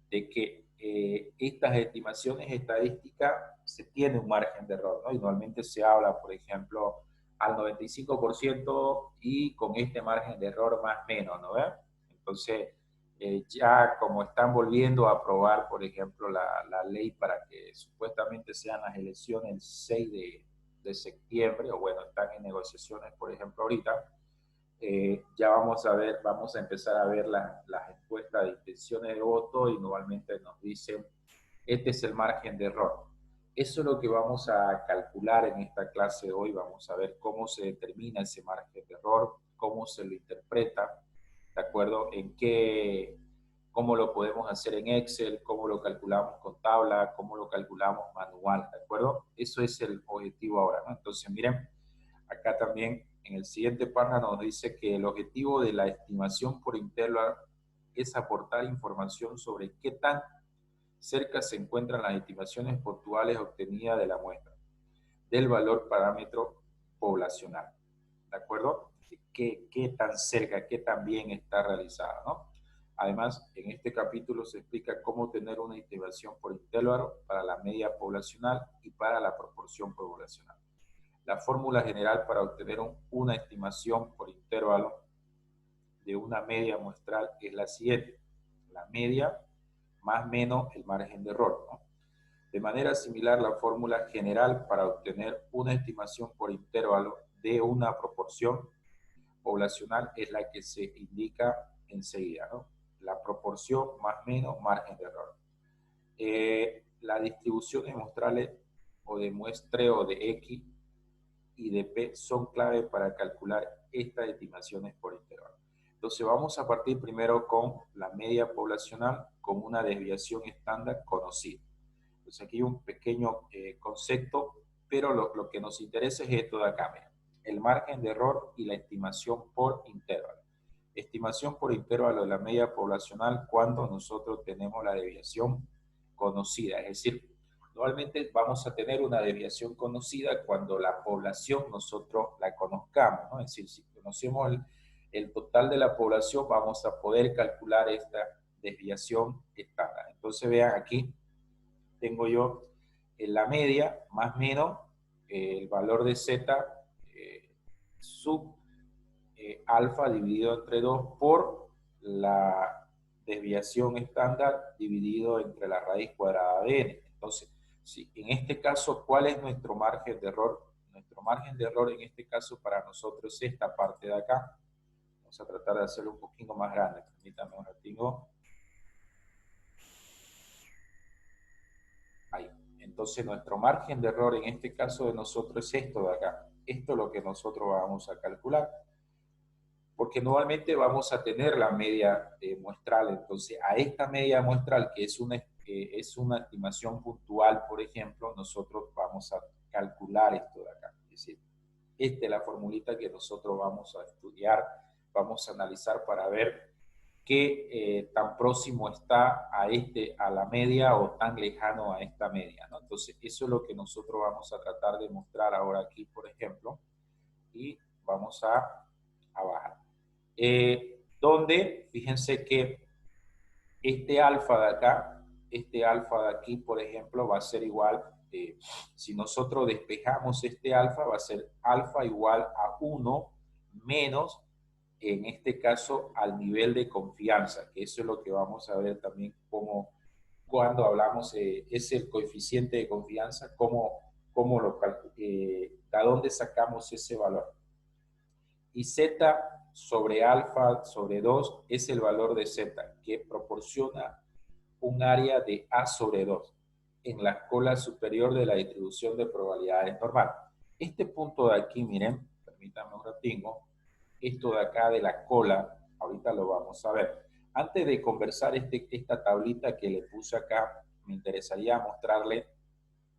de que estas estimaciones estadísticas se tiene un margen de error, ¿no? Y normalmente se habla, por ejemplo, al 95% y con este margen de error más o menos, ¿no? Entonces, ya como están volviendo a aprobar, por ejemplo, la ley para que supuestamente sean las elecciones el 6 de septiembre, o bueno, están en negociaciones, por ejemplo, ahorita, ya vamos a ver, vamos a empezar a ver las encuestas de intenciones de voto y normalmente nos dicen, este es el margen de error. Eso es lo que vamos a calcular en esta clase de hoy. Vamos a ver cómo se determina ese margen de error, cómo se lo interpreta, ¿de acuerdo? En qué, cómo lo podemos hacer en Excel, cómo lo calculamos con tabla, cómo lo calculamos manual, ¿de acuerdo? Eso es el objetivo ahora, ¿no? Entonces, miren, acá también en el siguiente párrafo nos dice que el objetivo de la estimación por intervalo es aportar información sobre qué tan cerca se encuentran las estimaciones puntuales obtenidas de la muestra, del valor parámetro poblacional. ¿De acuerdo? ¿Qué tan cerca, qué tan bien está realizada, ¿no? Además, en este capítulo se explica cómo tener una estimación por intervalo para la media poblacional y para la proporción poblacional. La fórmula general para obtener una estimación por intervalo de una media muestral es la siguiente. La media más menos el margen de error, ¿no? De manera similar, la fórmula general para obtener una estimación por intervalo de una proporción poblacional es la que se indica enseguida, ¿no? La proporción más menos margen de error. Las distribuciones muestrales o de muestreo de X y de P son clave para calcular estas estimaciones por intervalo. Entonces vamos a partir primero con la media poblacional con una desviación estándar conocida. Entonces aquí hay un pequeño concepto, pero lo que nos interesa es esto de acá, mira, el margen de error y la estimación por intervalo. Estimación por intervalo de la media poblacional cuando nosotros tenemos la desviación conocida, es decir, normalmente vamos a tener una desviación conocida cuando la población nosotros la conozcamos, ¿no? Es decir, si conocemos el total de la población, vamos a poder calcular esta desviación estándar. Entonces vean aquí, tengo yo la media más menos el valor de z sub alfa dividido entre 2 por la desviación estándar dividido entre la raíz cuadrada de n. Entonces, si en este caso, ¿cuál es nuestro margen de error? Nuestro margen de error en este caso para nosotros es esta parte de acá. Vamos a tratar de hacerlo un poquito más grande. Permítanme un ratito. Ahí. Entonces, nuestro margen de error en este caso de nosotros es esto de acá. Esto es lo que nosotros vamos a calcular. Porque normalmente vamos a tener la media muestral. Entonces, a esta media muestral, que es una estimación puntual, por ejemplo, nosotros vamos a calcular esto de acá. Es decir, esta es la formulita que nosotros vamos a estudiar, vamos a analizar para ver qué tan próximo está a la media o tan lejano a esta media, ¿no? Entonces, eso es lo que nosotros vamos a tratar de mostrar ahora aquí, por ejemplo, y vamos a bajar. Donde, fíjense que este alfa de aquí, por ejemplo, va a ser igual, si nosotros despejamos este alfa, va a ser alfa igual a 1 menos, en este caso, al nivel de confianza, que eso es lo que vamos a ver también como cuando hablamos, es el coeficiente de confianza, cómo ¿de dónde sacamos ese valor? Y z sobre alfa sobre 2 es el valor de z, que proporciona un área de A sobre 2 en la cola superior de la distribución de probabilidades normal. Este punto de aquí, miren, permítanme un ratito, esto de acá de la cola, ahorita lo vamos a ver. Antes de conversar esta tablita que le puse acá, me interesaría mostrarle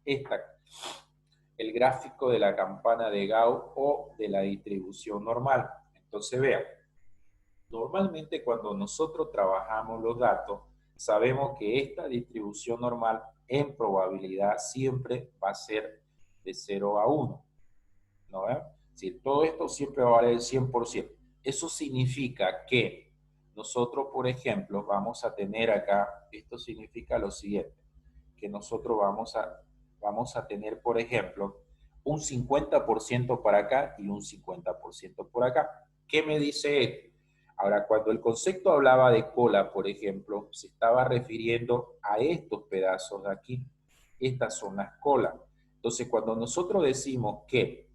el gráfico de la campana de Gauss o de la distribución normal. Entonces vean, normalmente cuando nosotros trabajamos los datos, sabemos que esta distribución normal en probabilidad siempre va a ser de 0 a 1. ¿No? Es decir, todo esto siempre va a valer el 100%. Eso significa que nosotros, por ejemplo, vamos a tener acá, esto significa lo siguiente, que nosotros vamos a tener, por ejemplo, un 50% para acá y un 50% por acá. ¿Qué me dice esto? Ahora, cuando el concepto hablaba de cola, por ejemplo, se estaba refiriendo a estos pedazos de aquí. Estas son las colas. Entonces, cuando nosotros decimos que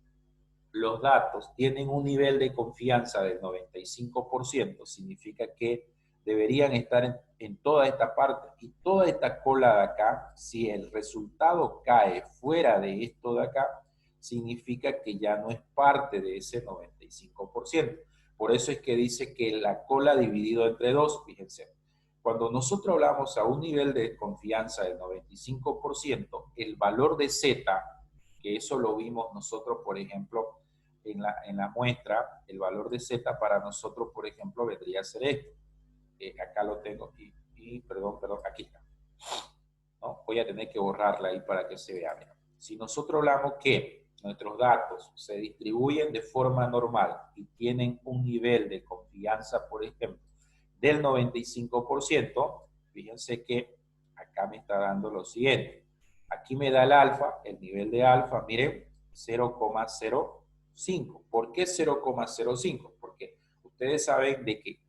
los datos tienen un nivel de confianza del 95%, significa que deberían estar en toda esta parte. Y toda esta cola de acá, si el resultado cae fuera de esto de acá, significa que ya no es parte de ese 95%. Por eso es que dice que la cola dividido entre dos, fíjense. Cuando nosotros hablamos a un nivel de confianza del 95%, el valor de Z, que eso lo vimos nosotros, por ejemplo, en la muestra, el valor de Z para nosotros, por ejemplo, vendría a ser esto. Acá lo tengo perdón, aquí está. ¿No? Voy a tener que borrarla ahí para que se vea. Mira. Si nosotros hablamos que nuestros datos se distribuyen de forma normal y tienen un nivel de confianza, por ejemplo, del 95%, fíjense que acá me está dando lo siguiente. Aquí me da el alfa, el nivel de alfa, miren, 0,05. ¿Por qué 0,05? Porque ustedes saben de que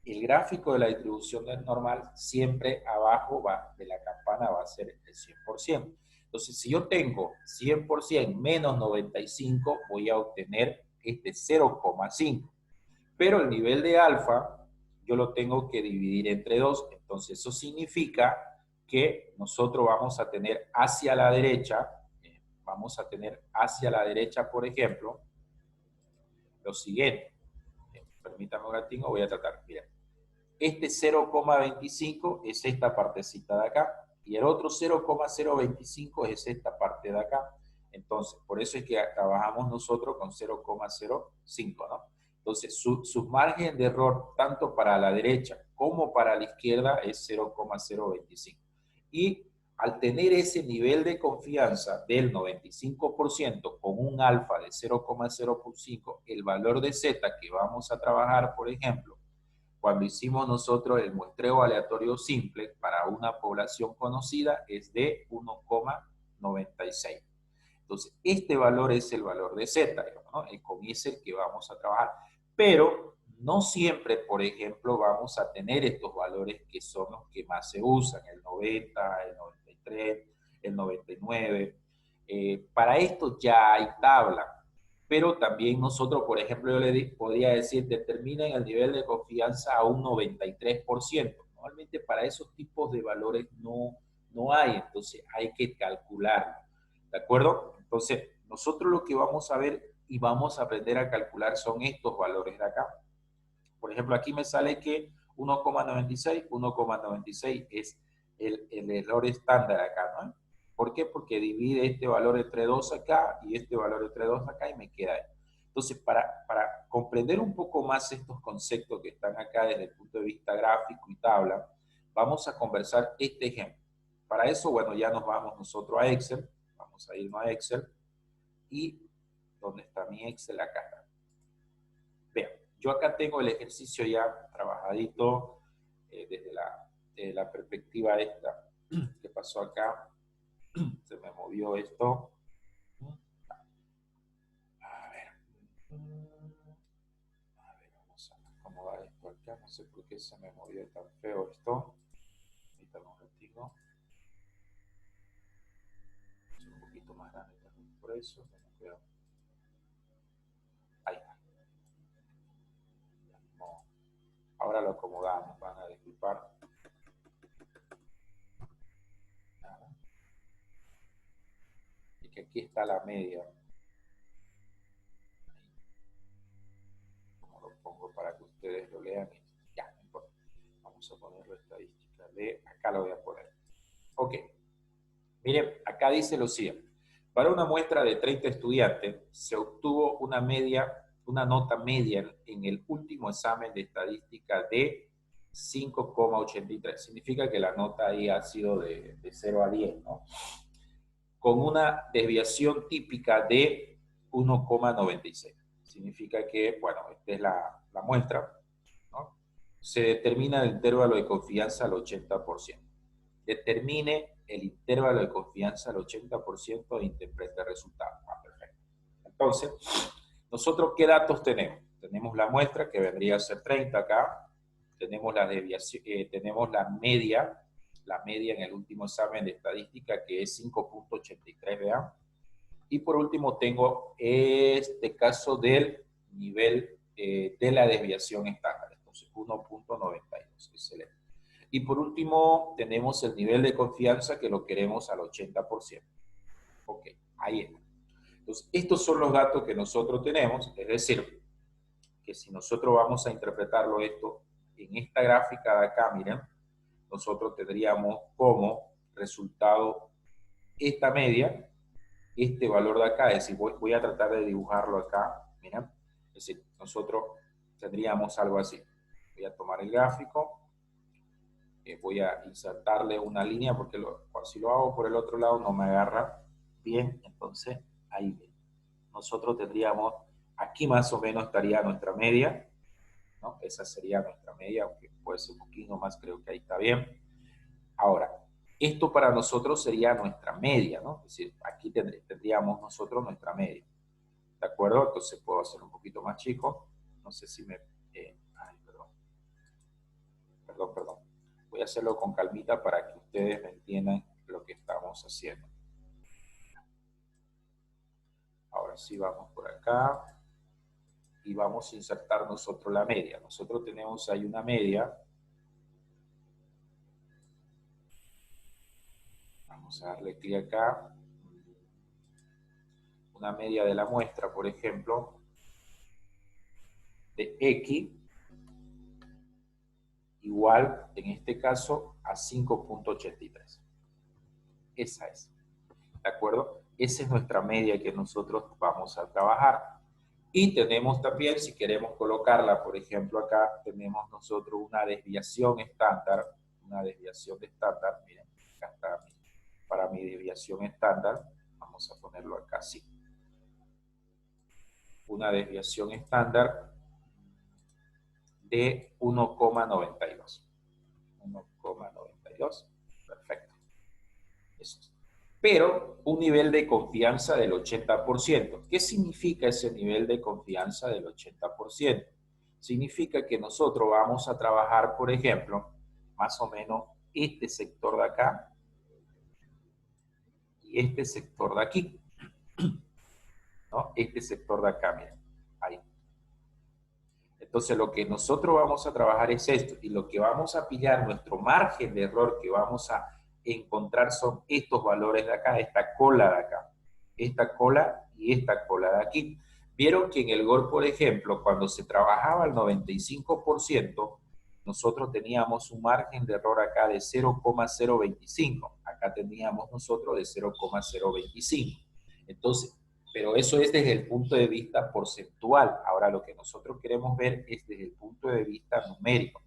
el gráfico de la distribución normal siempre abajo de la campana va a ser el 100%. Entonces, si yo tengo 100% menos 95, voy a obtener este 0,5. Pero el nivel de alfa yo lo tengo que dividir entre 2. Entonces, eso significa que nosotros vamos a tener hacia la derecha, por ejemplo, lo siguiente. Permítame un ratito, voy a tratar. Miren. Este 0,25 es esta partecita de acá y el otro 0,025 es esta parte de acá. Entonces, por eso es que trabajamos nosotros con 0,05, ¿no? Entonces, su margen de error tanto para la derecha como para la izquierda es 0,025. Y al tener ese nivel de confianza del 95% con un alfa de 0,05, el valor de Z que vamos a trabajar, por ejemplo, cuando hicimos nosotros el muestreo aleatorio simple para una población conocida es de 1,96. Entonces, este valor es el valor de Z, ¿no? Con ese el que vamos a trabajar. Pero no siempre, por ejemplo, vamos a tener estos valores que son los que más se usan, el 90, el 93, el 99. Para esto ya hay tabla. Pero también nosotros, por ejemplo, yo le podría decir, determinen el nivel de confianza a un 93%. Normalmente para esos tipos de valores no hay, entonces hay que calcularlo. ¿De acuerdo? Entonces, nosotros lo que vamos a ver y vamos a aprender a calcular son estos valores de acá. Por ejemplo, aquí me sale que 1,96 es el error estándar acá, ¿no? ¿Por qué? Porque divide este valor entre 2 acá y este valor entre 2 acá y me queda ahí. Entonces, para comprender un poco más estos conceptos que están acá desde el punto de vista gráfico y tabla, vamos a conversar este ejemplo. Para eso, bueno, ya nos vamos nosotros a Excel. Vamos a irnos a Excel. Y, ¿dónde está mi Excel? Acá está. Vean, yo acá tengo el ejercicio ya trabajadito desde la perspectiva esta que pasó acá. Se me movió esto. A ver, vamos a acomodar esto acá. No sé por qué se me movió tan feo esto. Ahorita un ratito. Es un poquito más grande también por eso. Ahí está. No. Ahora lo acomodamos, van a disculpar. Y que aquí está la media. Como lo pongo para que ustedes lo lean. Ya, no importa. Vamos a ponerlo estadística de, acá lo voy a poner. Ok. Miren, acá dice lo siguiente. Para una muestra de 30 estudiantes, se obtuvo una nota media en el último examen de estadística de 5,83. Significa que la nota ahí ha sido de 0 a 10, ¿no? Con una desviación típica de 1,96. Significa que, bueno, esta es la muestra, ¿no? se determina el intervalo de confianza al 80%. Determine el intervalo de confianza al 80% e interprete el resultado. Ah, perfecto. Entonces, nosotros, ¿qué datos tenemos? Tenemos la muestra, que vendría a ser 30 acá. Tenemos la desviación, tenemos la media en el último examen de estadística, que es 5.83, vean. Y por último tengo este caso del nivel de la desviación estándar, entonces 1.92, excelente. Y por último tenemos el nivel de confianza, que lo queremos al 80%. Ok, ahí está. Entonces, estos son los datos que nosotros tenemos, es decir, que si nosotros vamos a interpretarlo esto en esta gráfica de acá, miren, nosotros tendríamos como resultado esta media, este valor de acá, es decir, voy a tratar de dibujarlo acá, miren, es decir, nosotros tendríamos algo así. Voy a tomar el gráfico, voy a insertarle una línea, porque si lo hago por el otro lado no me agarra bien, entonces ahí ven. Nosotros tendríamos, aquí más o menos estaría nuestra media, ¿no? Esa sería nuestra media, aunque puede ser un poquito más, creo que ahí está bien. Ahora, esto para nosotros sería nuestra media, ¿no? Es decir, aquí tendríamos nosotros nuestra media. ¿De acuerdo? Entonces puedo hacer un poquito más chico. No sé si me... ay, perdón. Voy a hacerlo con calmita para que ustedes me entiendan lo que estamos haciendo. Ahora sí vamos por acá. Y vamos a insertar nosotros la media. Nosotros tenemos ahí una media. Vamos a darle clic acá. Una media de la muestra, por ejemplo, de X, igual, en este caso, a 5.83. Esa es. ¿De acuerdo? Esa es nuestra media que nosotros vamos a trabajar. Y tenemos también, si queremos colocarla, por ejemplo, acá tenemos nosotros una desviación estándar. Una desviación estándar. Miren, acá está para mi desviación estándar. Vamos a ponerlo acá así. Una desviación estándar de 1,92. 1,92. Perfecto. Eso es. Pero un nivel de confianza del 80%. ¿Qué significa ese nivel de confianza del 80%? Significa que nosotros vamos a trabajar, por ejemplo, más o menos este sector de acá y este sector de aquí, ¿no? Este sector de acá, miren, ahí. Entonces, lo que nosotros vamos a trabajar es esto, y lo que vamos a pillar, nuestro margen de error que vamos a encontrar son estos valores de acá, esta cola de acá, esta cola y esta cola de aquí. Vieron que en el GOR, por ejemplo, cuando se trabajaba al 95%, nosotros teníamos un margen de error acá de 0,025. Acá teníamos nosotros de 0,025. Entonces, pero eso es desde el punto de vista porcentual. Ahora lo que nosotros queremos ver es desde el punto de vista numérico.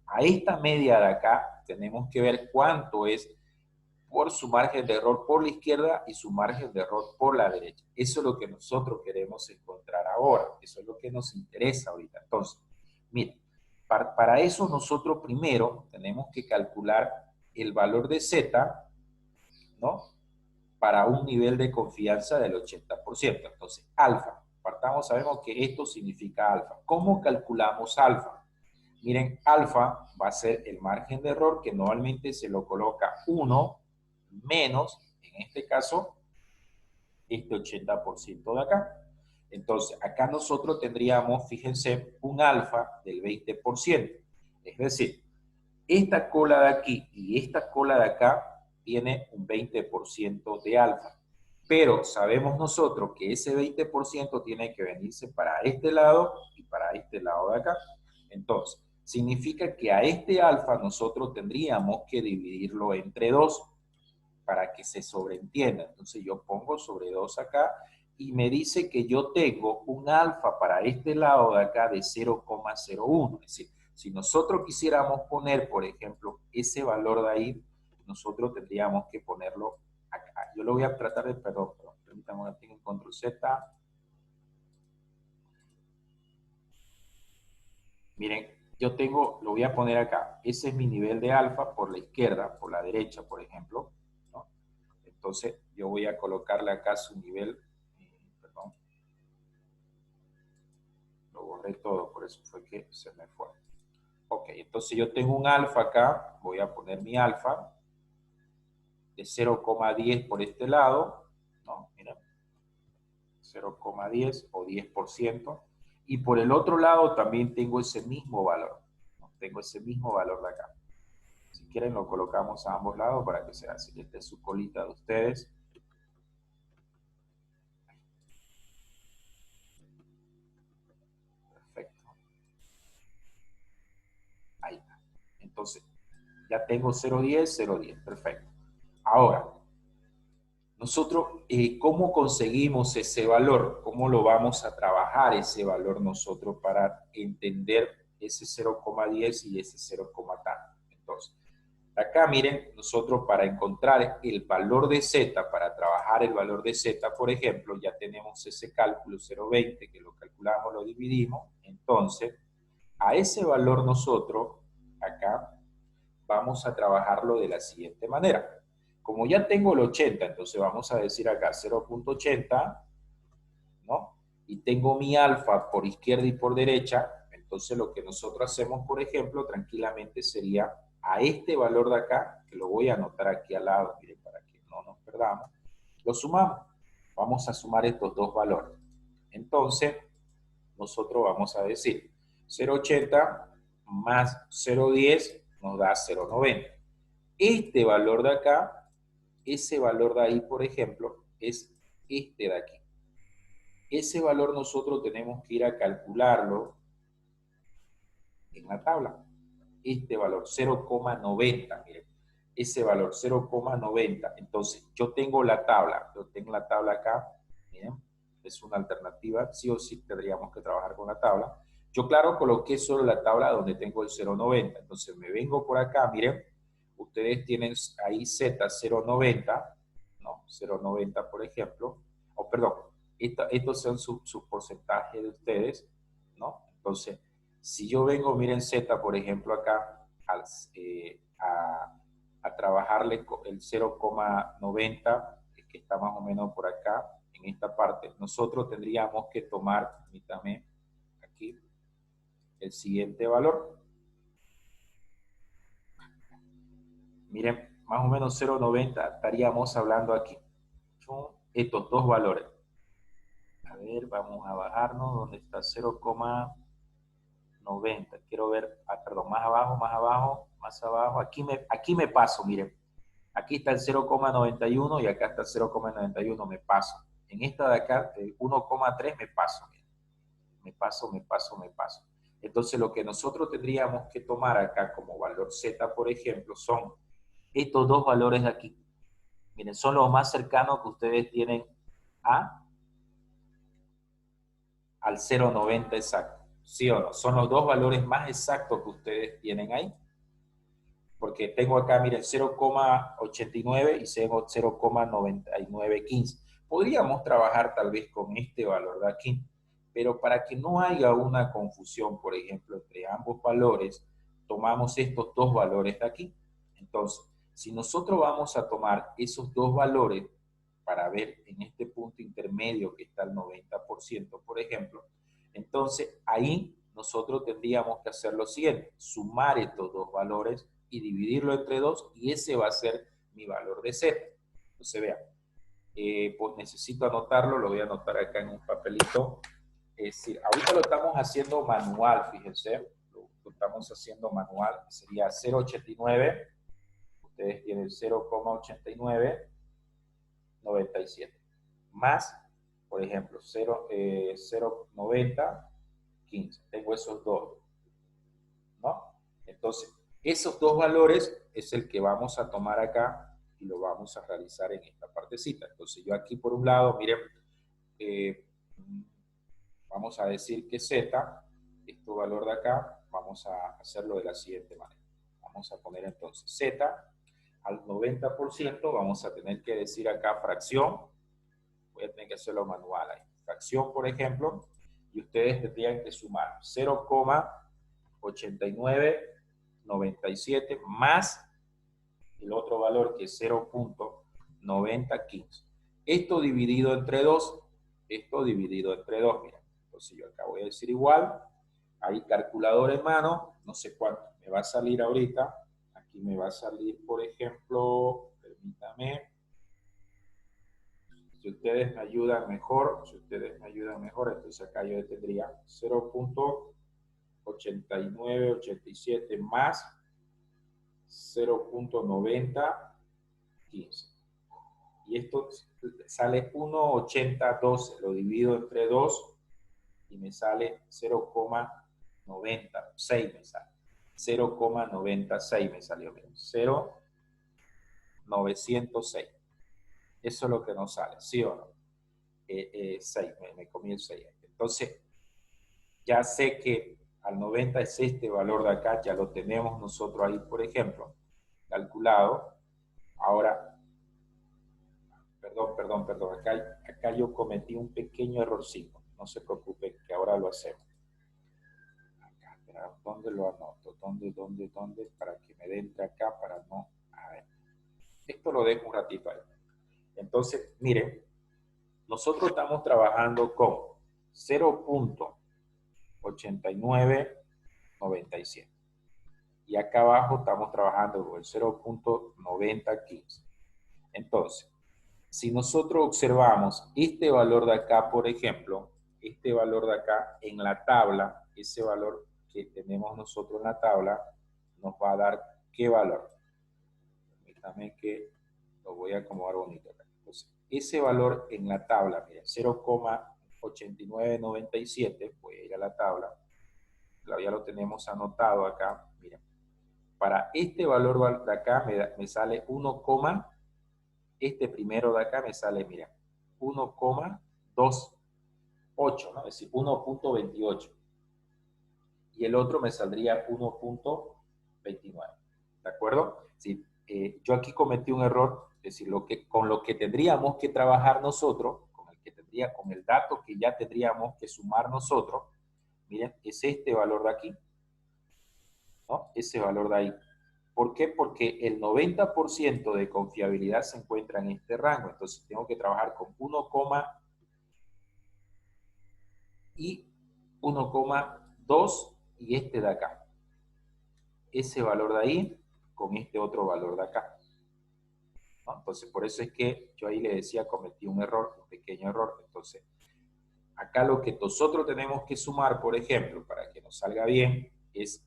A esta media de acá tenemos que ver cuánto es por su margen de error por la izquierda y su margen de error por la derecha. Eso es lo que nosotros queremos encontrar ahora. Eso es lo que nos interesa ahorita. Entonces, miren, para eso nosotros primero tenemos que calcular el valor de Z, ¿no? Para un nivel de confianza del 80%. Entonces, alfa. Partamos, sabemos que esto significa alfa. ¿Cómo calculamos alfa? Miren, alfa va a ser el margen de error que normalmente se lo coloca 1 menos, en este caso, este 80% de acá. Entonces, acá nosotros tendríamos, fíjense, un alfa del 20%. Es decir, esta cola de aquí y esta cola de acá tiene un 20% de alfa. Pero sabemos nosotros que ese 20% tiene que venirse para este lado y para este lado de acá. Entonces, significa que a este alfa nosotros tendríamos que dividirlo entre 2 para que se sobreentienda. Entonces yo pongo sobre 2 acá y me dice que yo tengo un alfa para este lado de acá de 0,01. Es decir, si nosotros quisiéramos poner, por ejemplo, ese valor de ahí, nosotros tendríamos que ponerlo acá. Yo lo voy a tratar de, perdón, permítanme que tenga un control Z. Miren, yo tengo, lo voy a poner acá, ese es mi nivel de alfa por la izquierda, por la derecha, por ejemplo, ¿no? Entonces, yo voy a colocarle acá su nivel, perdón, lo borré todo, por eso fue que se me fue. Ok, entonces yo tengo un alfa acá, voy a poner mi alfa de 0,10 por este lado, ¿no? Miren, 0,10 o 10%, y por el otro lado también tengo ese mismo valor, ¿no? Tengo ese mismo valor de acá. Si quieren lo colocamos a ambos lados para que sea así, esta es su colita de ustedes. Perfecto. Ahí está. Entonces, ya tengo 0,10, 0,10. Perfecto. Ahora, nosotros, ¿cómo conseguimos ese valor? ¿Cómo lo vamos a trabajar ese valor nosotros para entender ese 0,10 y ese 0, tanto? Entonces, acá miren, nosotros para encontrar el valor de Z, para trabajar el valor de Z, por ejemplo, ya tenemos ese cálculo 0,20 que lo calculamos, lo dividimos. Entonces, a ese valor nosotros, acá, vamos a trabajarlo de la siguiente manera. Como ya tengo el 80, entonces vamos a decir acá 0,80, ¿no? Y tengo mi alfa por izquierda y por derecha, entonces lo que nosotros hacemos, por ejemplo, tranquilamente sería a este valor de acá, que lo voy a anotar aquí al lado, miren, para que no nos perdamos, lo sumamos. Vamos a sumar estos dos valores. Entonces, nosotros vamos a decir 0,80 más 0,10 nos da 0,90. Este valor de acá, ese valor de ahí, por ejemplo, es este de aquí. Ese valor nosotros tenemos que ir a calcularlo en la tabla. Este valor, 0,90, miren, ese valor, 0,90. Entonces, yo tengo la tabla acá, miren, es una alternativa, sí o sí tendríamos que trabajar con la tabla. Yo, claro, coloqué solo la tabla donde tengo el 0,90. Entonces, me vengo por acá, miren, ustedes tienen ahí Z 0,90, ¿no? 0,90, por ejemplo, o perdón, estos son sus porcentajes de ustedes, ¿no? Entonces, si yo vengo, miren Z, por ejemplo, acá, a trabajarle el 0,90, que está más o menos por acá, en esta parte, nosotros tendríamos que tomar, permítame, aquí, el siguiente valor. Miren, más o menos 0,90 estaríamos hablando aquí. Son estos dos valores. A ver, vamos a bajarnos, ¿dónde está 0,90? Quiero ver, perdón, más abajo, más abajo, más abajo. Aquí me paso, miren. Aquí está el 0,91 y acá está el 0,91, me paso. En esta de acá, el 1,3 me paso, miren. Me paso, me paso, me paso. Entonces, lo que nosotros tendríamos que tomar acá como valor Z, por ejemplo, son estos dos valores de aquí. Miren, son los más cercanos que ustedes tienen a, al 0,90 exacto. ¿Sí o no? Son los dos valores más exactos que ustedes tienen ahí. Porque tengo acá, miren, 0,89 y 0,9915. Podríamos trabajar tal vez con este valor de aquí, pero para que no haya una confusión, por ejemplo, entre ambos valores, tomamos estos dos valores de aquí. Entonces, si nosotros vamos a tomar esos dos valores para ver en este punto intermedio que está el 90%, por ejemplo, entonces ahí nosotros tendríamos que hacer lo siguiente, sumar estos dos valores y dividirlo entre 2 y ese va a ser mi valor de Z. Entonces vean, pues necesito anotarlo, lo voy a anotar acá en un papelito. Es decir, ahorita lo estamos haciendo manual, fíjense, lo estamos haciendo manual, sería 0,89, ustedes tienen 0,89, 97, más, por ejemplo, 0,90, 15, tengo esos dos, ¿no? Entonces, esos dos valores es el que vamos a tomar acá y lo vamos a realizar en esta partecita. Entonces, yo aquí por un lado, miren, eh, vamos a decir que Z, este valor de acá, vamos a hacerlo de la siguiente manera. Vamos a poner entonces Z al 90%, vamos a tener que decir acá fracción, voy a tener que hacerlo manual ahí. Fracción, por ejemplo, y ustedes tendrían que sumar 0,90 0.8997 más el otro valor que es 0.9015. Esto dividido entre 2, mira. Entonces yo acá voy a decir igual, ahí calculador en mano, no sé cuánto me va a salir ahorita. Aquí me va a salir, por ejemplo, permítame, si ustedes me ayudan mejor, entonces acá yo tendría 0.8987 más 0.9015. Y esto sale 1.8012, lo divido entre 2 y me sale 0.96 me sale. 0.96 me salió bien. 0.906. Eso es lo que nos sale, ¿sí o no? 6, me comí el 6. Entonces, ya sé que al 90 es este valor de acá, ya lo tenemos nosotros ahí, por ejemplo, calculado. Ahora, perdón, acá yo cometí un pequeño errorcito. No se preocupe, que ahora lo hacemos. Acá, espera, ¿dónde lo anoto? ¿Dónde? Para que me entre acá, para no... A ver, esto lo dejo un ratito ahí. Entonces, miren, nosotros estamos trabajando con 0.8997. Y acá abajo estamos trabajando con el 0.9015. Entonces, si nosotros observamos este valor de acá, por ejemplo, este valor de acá en la tabla, ese valor que tenemos nosotros en la tabla, nos va a dar ¿qué valor? Permítame que lo voy a acomodar bonito acá. Entonces, ese valor en la tabla, miren, 0.8997, voy a ir a la tabla, ya lo tenemos anotado acá, miren. Para este valor de acá me sale 1, este primero de acá me sale, mira, 1.28, ¿no? Es decir, 1.28. Y el otro me saldría 1.29. ¿De acuerdo? Sí, yo aquí cometí un error, es decir, con lo que tendríamos que trabajar nosotros, con el dato que ya tendríamos que sumar nosotros, miren, es este valor de aquí, ¿no? Ese valor de ahí. ¿Por qué? Porque el 90% de confiabilidad se encuentra en este rango. Entonces tengo que trabajar con 1, y 1,2 y este de acá. Ese valor de ahí con este otro valor de acá, ¿no? Entonces por eso es que yo ahí le decía cometí un error, un pequeño error. Entonces acá lo que nosotros tenemos que sumar, por ejemplo, para que nos salga bien, es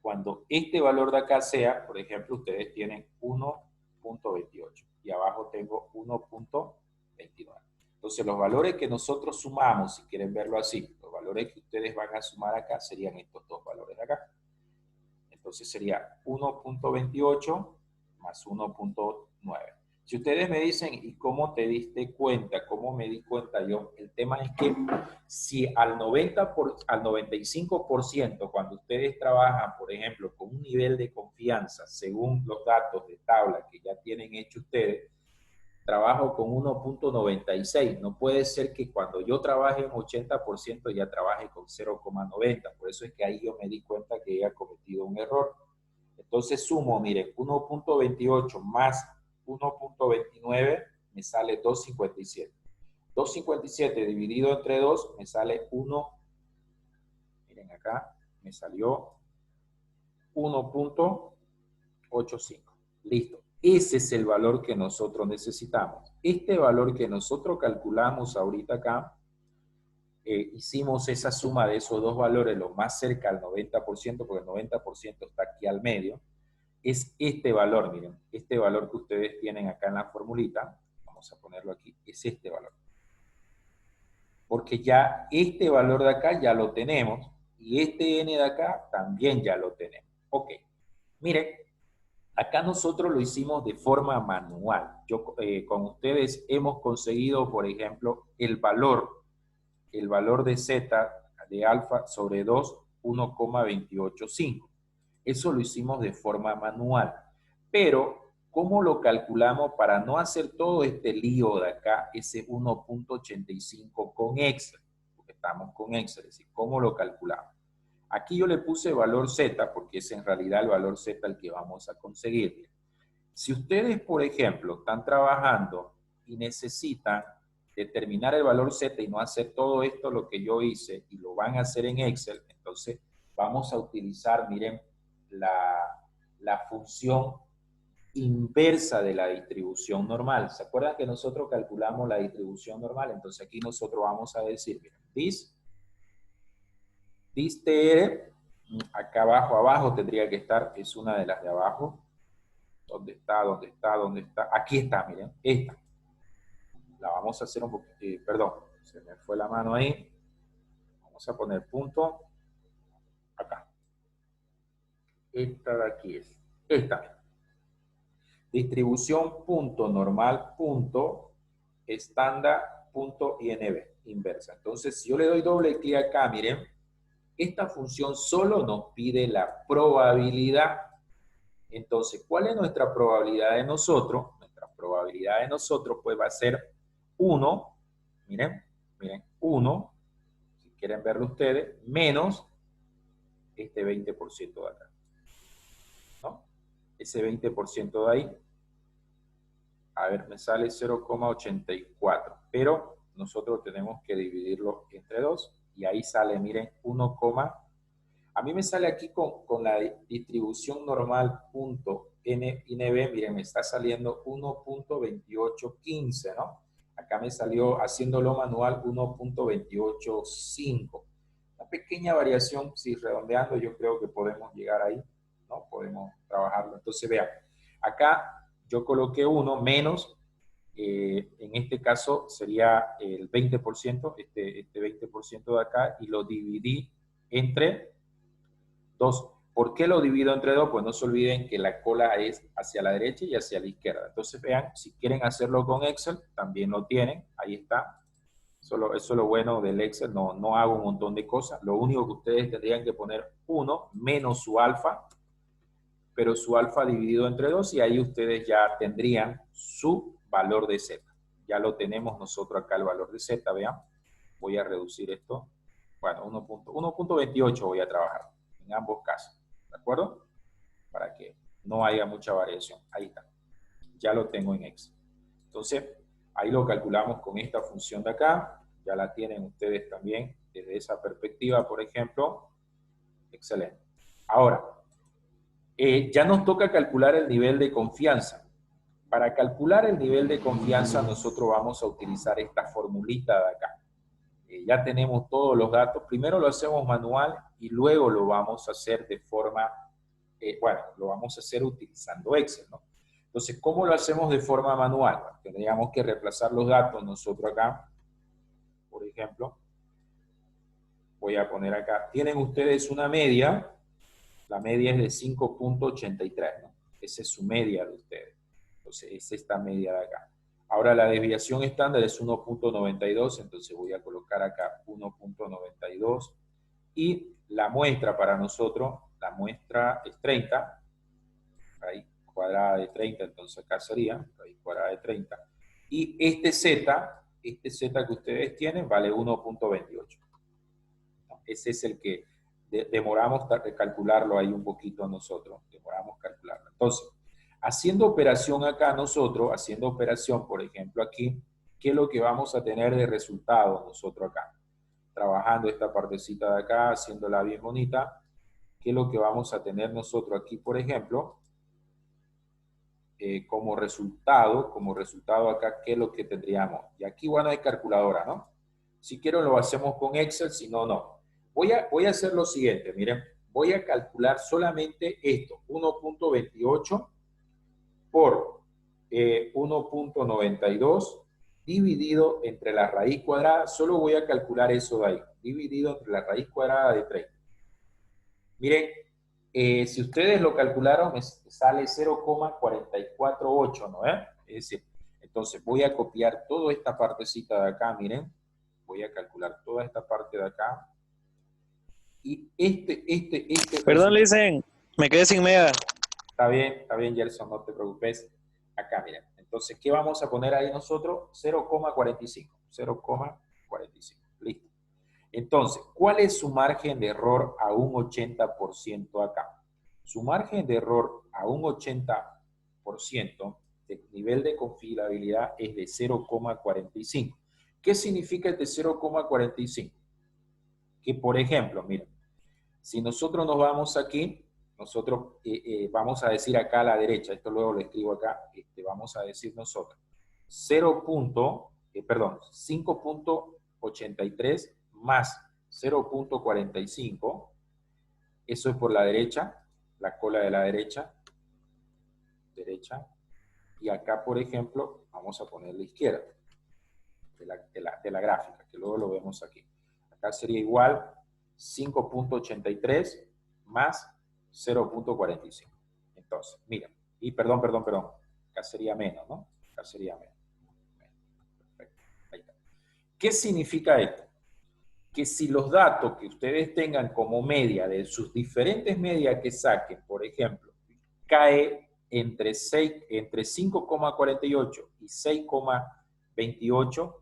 cuando este valor de acá sea, por ejemplo, ustedes tienen 1.28 y abajo tengo 1.29. Entonces, los valores que nosotros sumamos, si quieren verlo así, los valores que ustedes van a sumar acá serían estos dos valores de acá. Entonces, sería 1.28 más 1.9. Si ustedes me dicen, ¿y cómo te diste cuenta? ¿Cómo me di cuenta yo? El tema es que si al 95%, cuando ustedes trabajan, por ejemplo, con un nivel de confianza, según los datos de tabla que ya tienen hecho ustedes, trabajo con 1.96. No puede ser que cuando yo trabaje en 80% ya trabaje con 0.90. Por eso es que ahí yo me di cuenta que he cometido un error. Entonces sumo, miren, 1.28 más 1.29 me sale 2.57. 2.57 dividido entre 2 me sale 1. Miren acá, me salió 1.85. Listo. Ese es el valor que nosotros necesitamos. Este valor que nosotros calculamos ahorita acá, hicimos esa suma de esos dos valores lo más cerca al 90%, porque el 90% está aquí al medio, es este valor, miren, este valor que ustedes tienen acá en la formulita, vamos a ponerlo aquí, es este valor. Porque ya este valor de acá ya lo tenemos, y este n de acá también ya lo tenemos. Ok, miren, acá nosotros lo hicimos de forma manual. Yo con ustedes hemos conseguido, por ejemplo, el valor de Z de alfa sobre 2, 1,285. Eso lo hicimos de forma manual. Pero, ¿cómo lo calculamos para no hacer todo este lío de acá, ese 1.85 con Excel? Porque estamos con Excel, es decir, ¿cómo lo calculamos? Aquí yo le puse valor Z porque es en realidad el valor Z el que vamos a conseguir. Si ustedes, por ejemplo, están trabajando y necesitan determinar el valor Z y no hacer todo esto lo que yo hice y lo van a hacer en Excel, entonces vamos a utilizar, miren, la función inversa de la distribución normal. ¿Se acuerdan que nosotros calculamos la distribución normal? Entonces aquí nosotros vamos a decir, miren, this TR, acá abajo tendría que estar, es una de las de abajo. ¿Dónde está? ¿Dónde está? ¿Dónde está? Aquí está, miren, esta. La vamos a hacer un poquito, perdón, se me fue la mano ahí. Vamos a poner punto acá. Esta de aquí es, esta. Distribución punto normal punto estándar punto INV, inversa. Entonces, si yo le doy doble clic acá, miren, esta función solo nos pide la probabilidad. Entonces, ¿cuál es nuestra probabilidad de nosotros? Nuestra probabilidad de nosotros pues va a ser 1, miren, 1, si quieren verlo ustedes, menos este 20% de acá, ¿no? Ese 20% de ahí, a ver, me sale 0,84, pero nosotros tenemos que dividirlo entre 2 y ahí sale, miren, 1, a mí me sale aquí con la distribución normal punto NB, miren, me está saliendo 1.2815, ¿no? Acá me salió, haciéndolo manual, 1.285. Una pequeña variación, si redondeando, yo creo que podemos llegar ahí, ¿no? Podemos trabajarlo. Entonces, vean, acá yo coloqué 1 menos, en este caso sería el 20%, este 20% de acá, y lo dividí entre 2. ¿Por qué lo divido entre 2? Pues no se olviden que la cola es hacia la derecha y hacia la izquierda. Entonces vean, si quieren hacerlo con Excel, también lo tienen. Ahí está. Eso es lo bueno del Excel. No hago un montón de cosas. Lo único que ustedes tendrían que poner 1 menos su alfa, pero su alfa dividido entre 2 y ahí ustedes ya tendrían su valor de Z. Ya lo tenemos nosotros acá el valor de Z, vean. Voy a reducir esto. Bueno, 1.28 voy a trabajar en ambos casos. ¿De acuerdo? Para que no haya mucha variación. Ahí está. Ya lo tengo en Excel. Entonces, ahí lo calculamos con esta función de acá. Ya la tienen ustedes también desde esa perspectiva, por ejemplo. Excelente. Ahora, ya nos toca calcular el nivel de confianza. Para calcular el nivel de confianza, nosotros vamos a utilizar esta formulita de acá. Ya tenemos todos los datos. Primero lo hacemos manual y luego lo vamos a hacer de forma, bueno, lo vamos a hacer utilizando Excel, ¿no? Entonces, ¿cómo lo hacemos de forma manual? Bueno, tendríamos que reemplazar los datos nosotros acá. Por ejemplo, voy a poner acá. Tienen ustedes una media. La media es de 5.83, ¿no? Esa es su media de ustedes. Entonces, es esta media de acá. Ahora la desviación estándar es 1.92, entonces voy a colocar acá 1.92 y la muestra para nosotros, la muestra es 30, raíz cuadrada de 30, entonces acá sería raíz cuadrada de 30. Y este Z que ustedes tienen vale 1.28. Ese es el que demoramos de calcularlo ahí un poquito a nosotros, demoramos calcularlo. Entonces, haciendo operación acá nosotros, haciendo operación, por ejemplo, aquí, ¿qué es lo que vamos a tener de resultado nosotros acá? Trabajando esta partecita de acá, haciéndola bien bonita, ¿qué es lo que vamos a tener nosotros aquí, por ejemplo? Como resultado acá, ¿qué es lo que tendríamos? Y aquí, bueno, hay calculadora, ¿no? Si quiero lo hacemos con Excel, si no, no. Voy a hacer lo siguiente, miren, voy a calcular solamente esto, 1.28 por 1.92 dividido entre la raíz cuadrada, solo voy a calcular eso de ahí, dividido entre la raíz cuadrada de 30. Miren, si ustedes lo calcularon, sale 0,448, ¿no? Es decir, entonces voy a copiar toda esta partecita de acá, miren, voy a calcular toda esta parte de acá, y Perdón, le dicen, me quedé sin mega. está bien, Gerson, no te preocupes. Acá, miren. Entonces, ¿qué vamos a poner ahí nosotros? 0,45. 0,45. Listo. Entonces, ¿cuál es su margen de error a un 80% acá? Su margen de error a un 80% de nivel de confiabilidad es de 0,45. ¿Qué significa este 0,45? Que, por ejemplo, mira, si nosotros nos vamos aquí, nosotros vamos a decir acá a la derecha, esto luego lo escribo acá, vamos a decir nosotros, 5.83 más 0,45, eso es por la derecha, la cola de la derecha, y acá, por ejemplo, vamos a poner la izquierda de la gráfica, que luego lo vemos aquí. Acá sería igual 5.83 más 0,45. Entonces, mira, y perdón, acá sería menos, ¿no? Acá sería menos. Perfecto. Ahí está. ¿Qué significa esto? Que si los datos que ustedes tengan como media de sus diferentes medias que saquen, por ejemplo, cae entre 5,48 y 6,28,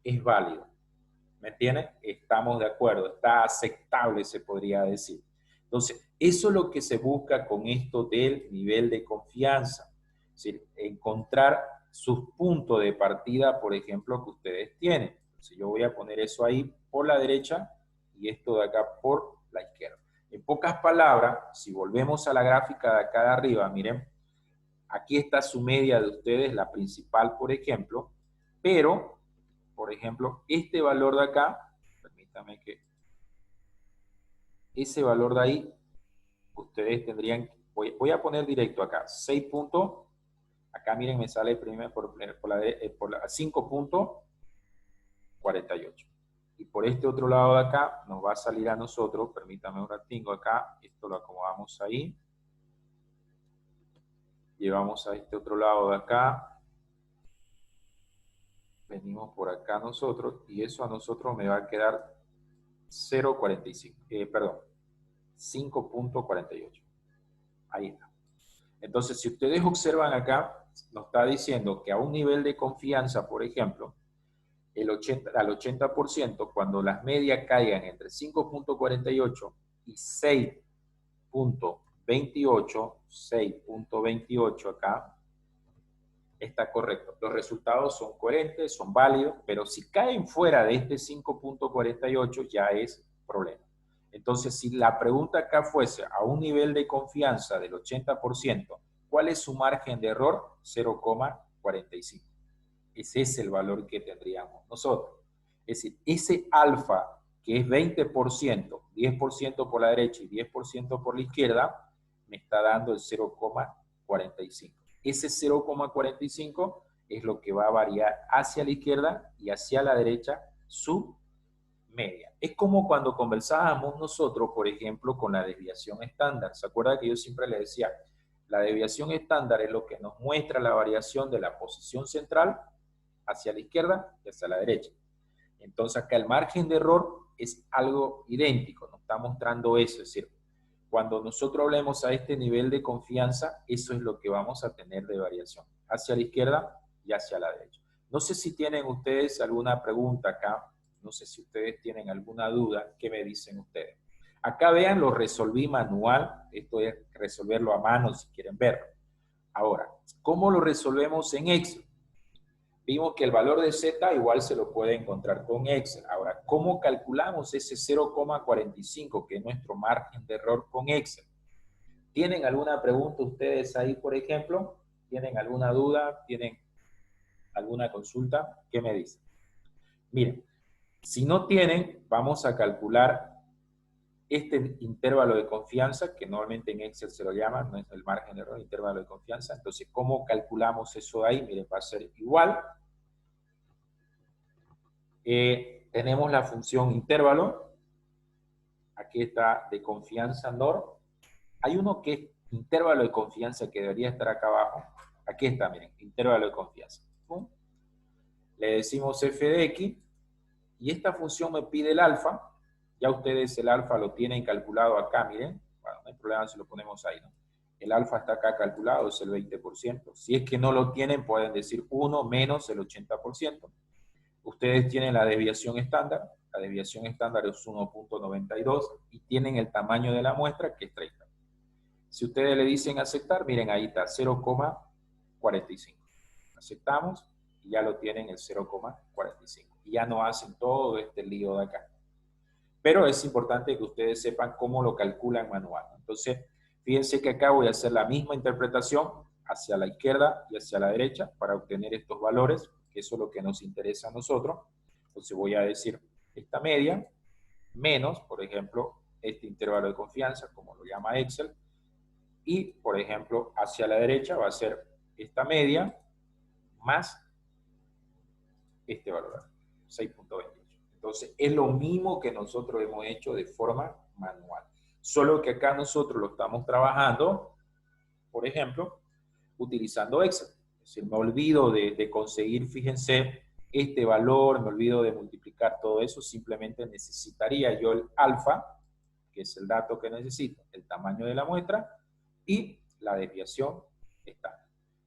es válido. ¿Me entienden? Estamos de acuerdo, está aceptable, se podría decir. Entonces, eso es lo que se busca con esto del nivel de confianza. Es decir, encontrar sus puntos de partida, por ejemplo, que ustedes tienen. Entonces, yo voy a poner eso ahí por la derecha y esto de acá por la izquierda. En pocas palabras, si volvemos a la gráfica de acá de arriba, miren, aquí está su media de ustedes, la principal, por ejemplo, pero, por ejemplo, este valor de acá, permítame que ese valor de ahí, ustedes tendrían, voy a poner directo acá, 6 puntos, acá miren, me sale primero por la 5,48. Y por este otro lado de acá, nos va a salir a nosotros, permítame un ratingo acá, esto lo acomodamos ahí, llevamos a este otro lado de acá, venimos por acá nosotros, y eso a nosotros me va a quedar 5,48. Ahí está. Entonces, si ustedes observan acá, nos está diciendo que a un nivel de confianza, por ejemplo, al 80%, cuando las medias caigan entre 5,48 y 6,28 acá, está correcto. Los resultados son coherentes, son válidos, pero si caen fuera de este 5,48 ya es problema. Entonces, si la pregunta acá fuese a un nivel de confianza del 80%, ¿cuál es su margen de error? 0,45. Ese es el valor que tendríamos nosotros. Es decir, ese alfa, que es 20%, 10% por la derecha y 10% por la izquierda, me está dando el 0,45. Ese 0,45 es lo que va a variar hacia la izquierda y hacia la derecha su media. Es como cuando conversábamos nosotros, por ejemplo, con la desviación estándar. ¿Se acuerda que yo siempre le decía? La desviación estándar es lo que nos muestra la variación de la posición central hacia la izquierda y hacia la derecha. Entonces acá el margen de error es algo idéntico, nos está mostrando eso, es decir, cuando nosotros hablemos a este nivel de confianza, eso es lo que vamos a tener de variación, hacia la izquierda y hacia la derecha. No sé si tienen ustedes alguna pregunta acá, no sé si ustedes tienen alguna duda, ¿qué me dicen ustedes? Acá vean, lo resolví manual, esto es resolverlo a mano si quieren verlo. Ahora, ¿cómo lo resolvemos en Excel? Vimos que el valor de Z igual se lo puede encontrar con Excel. Ahora, ¿cómo calculamos ese 0,45 que es nuestro margen de error con Excel? ¿Tienen alguna pregunta ustedes ahí, por ejemplo? ¿Tienen alguna duda? ¿Tienen alguna consulta? ¿Qué me dicen? Miren, si no tienen, vamos a calcular este intervalo de confianza, que normalmente en Excel se lo llaman, no es el margen de error, intervalo de confianza. Entonces, ¿cómo calculamos eso de ahí? Miren, va a ser igual. Tenemos la función intervalo. Aquí está de confianza NOR. Hay uno que es intervalo de confianza que debería estar acá abajo. Aquí está, miren, intervalo de confianza. ¿Pum? Le decimos f de x y esta función me pide el alfa. Ya ustedes el alfa lo tienen calculado acá, miren. Bueno, no hay problema si lo ponemos ahí, ¿no? El alfa está acá calculado, es el 20%. Si es que no lo tienen, pueden decir 1 menos el 80%. Ustedes tienen la desviación estándar, La desviación estándar es 1.92 y tienen el tamaño de la muestra que es 30. Si ustedes le dicen aceptar, miren ahí está, 0,45. Aceptamos y ya lo tienen el 0,45. Y ya no hacen todo este lío de acá. Pero es importante que ustedes sepan cómo lo calculan manual. Entonces, fíjense que acá voy a hacer la misma interpretación hacia la izquierda y hacia la derecha para obtener estos valores, que eso es lo que nos interesa a nosotros. Entonces voy a decir esta media menos, por ejemplo, este intervalo de confianza, como lo llama Excel, y, por ejemplo, hacia la derecha va a ser esta media más este valor, 6.28. Entonces, es lo mismo que nosotros hemos hecho de forma manual. Solo que acá nosotros lo estamos trabajando, por ejemplo, utilizando Excel. Es decir, me olvido de conseguir, fíjense, este valor, me olvido de multiplicar todo eso, simplemente necesitaría yo el alfa, que es el dato que necesito, el tamaño de la muestra, y la desviación está.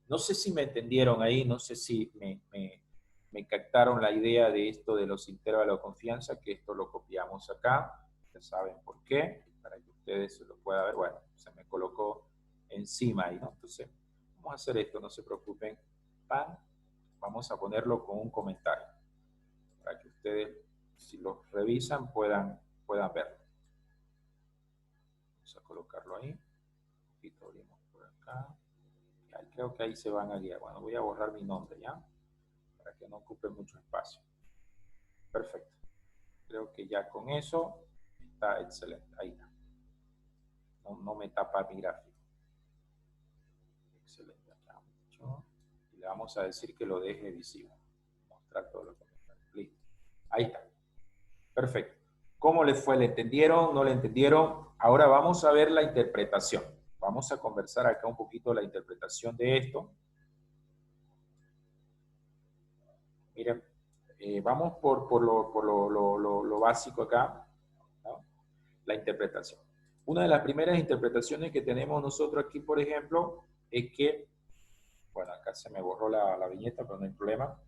No sé si me entendieron ahí, no sé si me captaron la idea de esto de los intervalos de confianza, que esto lo copiamos acá, ya saben por qué, para que ustedes se lo puedan ver. Bueno, se me colocó encima ahí, ¿no? Entonces, vamos a hacer esto, no se preocupen. Vamos a ponerlo con un comentario, para que ustedes, si lo revisan, puedan verlo. Vamos a colocarlo ahí. Un poquito abrimos por acá. Creo que ahí se van a guiar. Bueno, voy a borrar mi nombre, ¿ya? Para que no ocupe mucho espacio. Perfecto. Creo que ya con eso está excelente. Ahí está. No me tapa mi gráfico. Excelente. Y le vamos a decir que lo deje visible. Mostrar todo lo que me está. Listo. Ahí está. Perfecto. ¿Cómo les fue? ¿Le entendieron? ¿No le entendieron? Ahora vamos a ver la interpretación. Vamos a conversar acá un poquito la interpretación de esto. Miren, vamos por lo básico acá, ¿no? La interpretación. Una de las primeras interpretaciones que tenemos nosotros aquí, por ejemplo, es que, bueno, acá se me borró la viñeta, pero no hay problema.